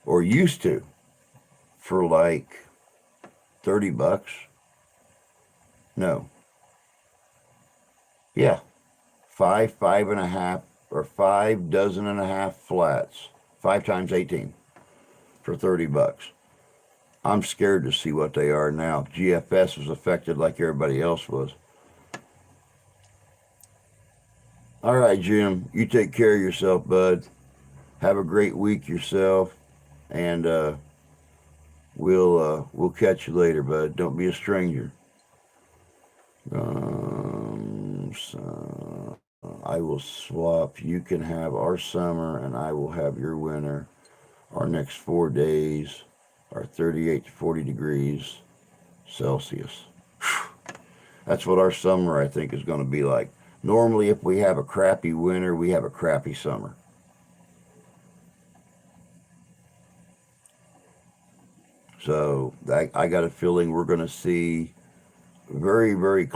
or used to, for like $30. No, yeah, five and a half, or 5 dozen and a half flats, 5 times 18 for $30. I'm scared to see what they are now. GFS was affected like everybody else was. All right, Jim, you take care of yourself, bud. Have a great week yourself, and we'll catch you later, bud. Don't be a stranger. I will swap. You can have our summer, and I will have your winter. Our next 4 days are 38 to 40 degrees Celsius. That's what our summer, I think, is going to be like. Normally, if we have a crappy winter, we have a crappy summer. So I got a feeling we're going to see very, very.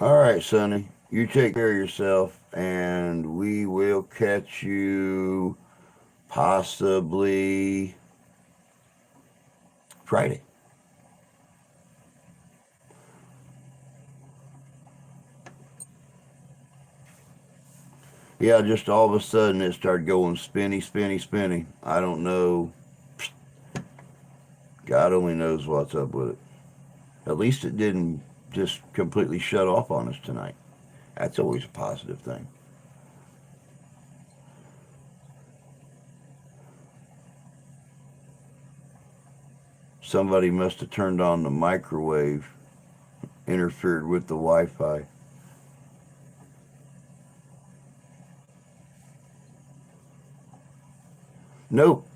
All right, Sonny. You take care of yourself, and we will catch you possibly Friday. Yeah, just all of a sudden it started going spinny, spinny, spinny. I don't know. God only knows what's up with it. At least it didn't just completely shut off on us tonight. That's always a positive thing. Somebody must have turned on the microwave, interfered with the Wi Fi. Nope,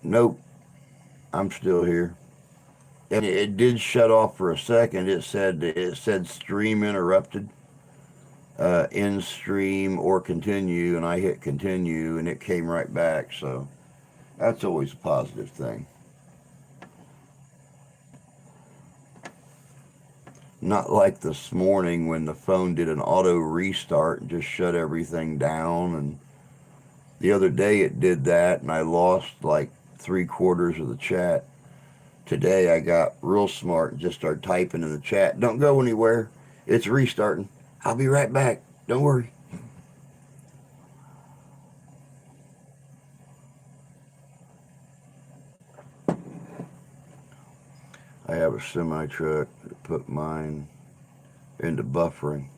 nope, I'm still here. And it did shut off for a second. It said stream interrupted, end stream or continue, and I hit continue, and it came right back. So that's always a positive thing. Not like this morning when the phone did an auto restart and just shut everything down. And the other day it did that, and I lost like 3/4 of the chat. Today I got real smart and just started typing in the chat. Don't go anywhere. It's restarting. I'll be right back. Don't worry. I have a semi truck that put mine into buffering.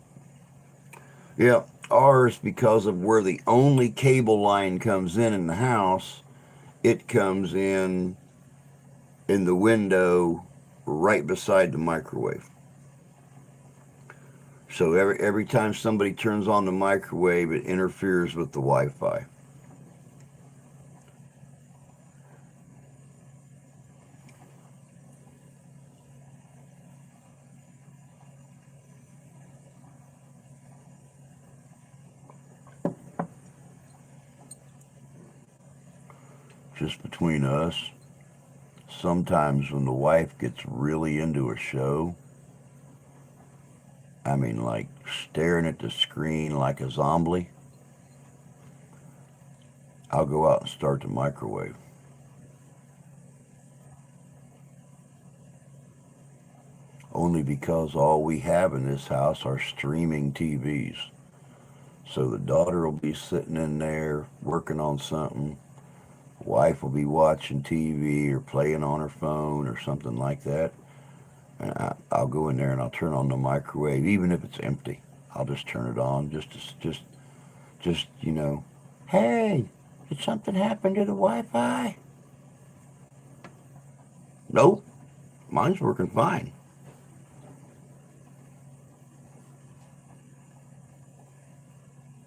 Yeah, ours, because of where the only cable line comes in the house, it comes in the window right beside the microwave. So every time somebody turns on the microwave, it interferes with the Wi-Fi. Just between us, sometimes when the wife gets really into a show, I mean, like staring at the screen like a zombie, I'll go out and start the microwave. Only because all we have in this house are streaming TVs. So the daughter will be sitting in there working on something. Wife will be watching TV or playing on her phone or something like that. And I'll go in there and I'll turn on the microwave, even if it's empty. I'll just turn it on, just. Hey, did something happen to the Wi-Fi? Nope, mine's working fine.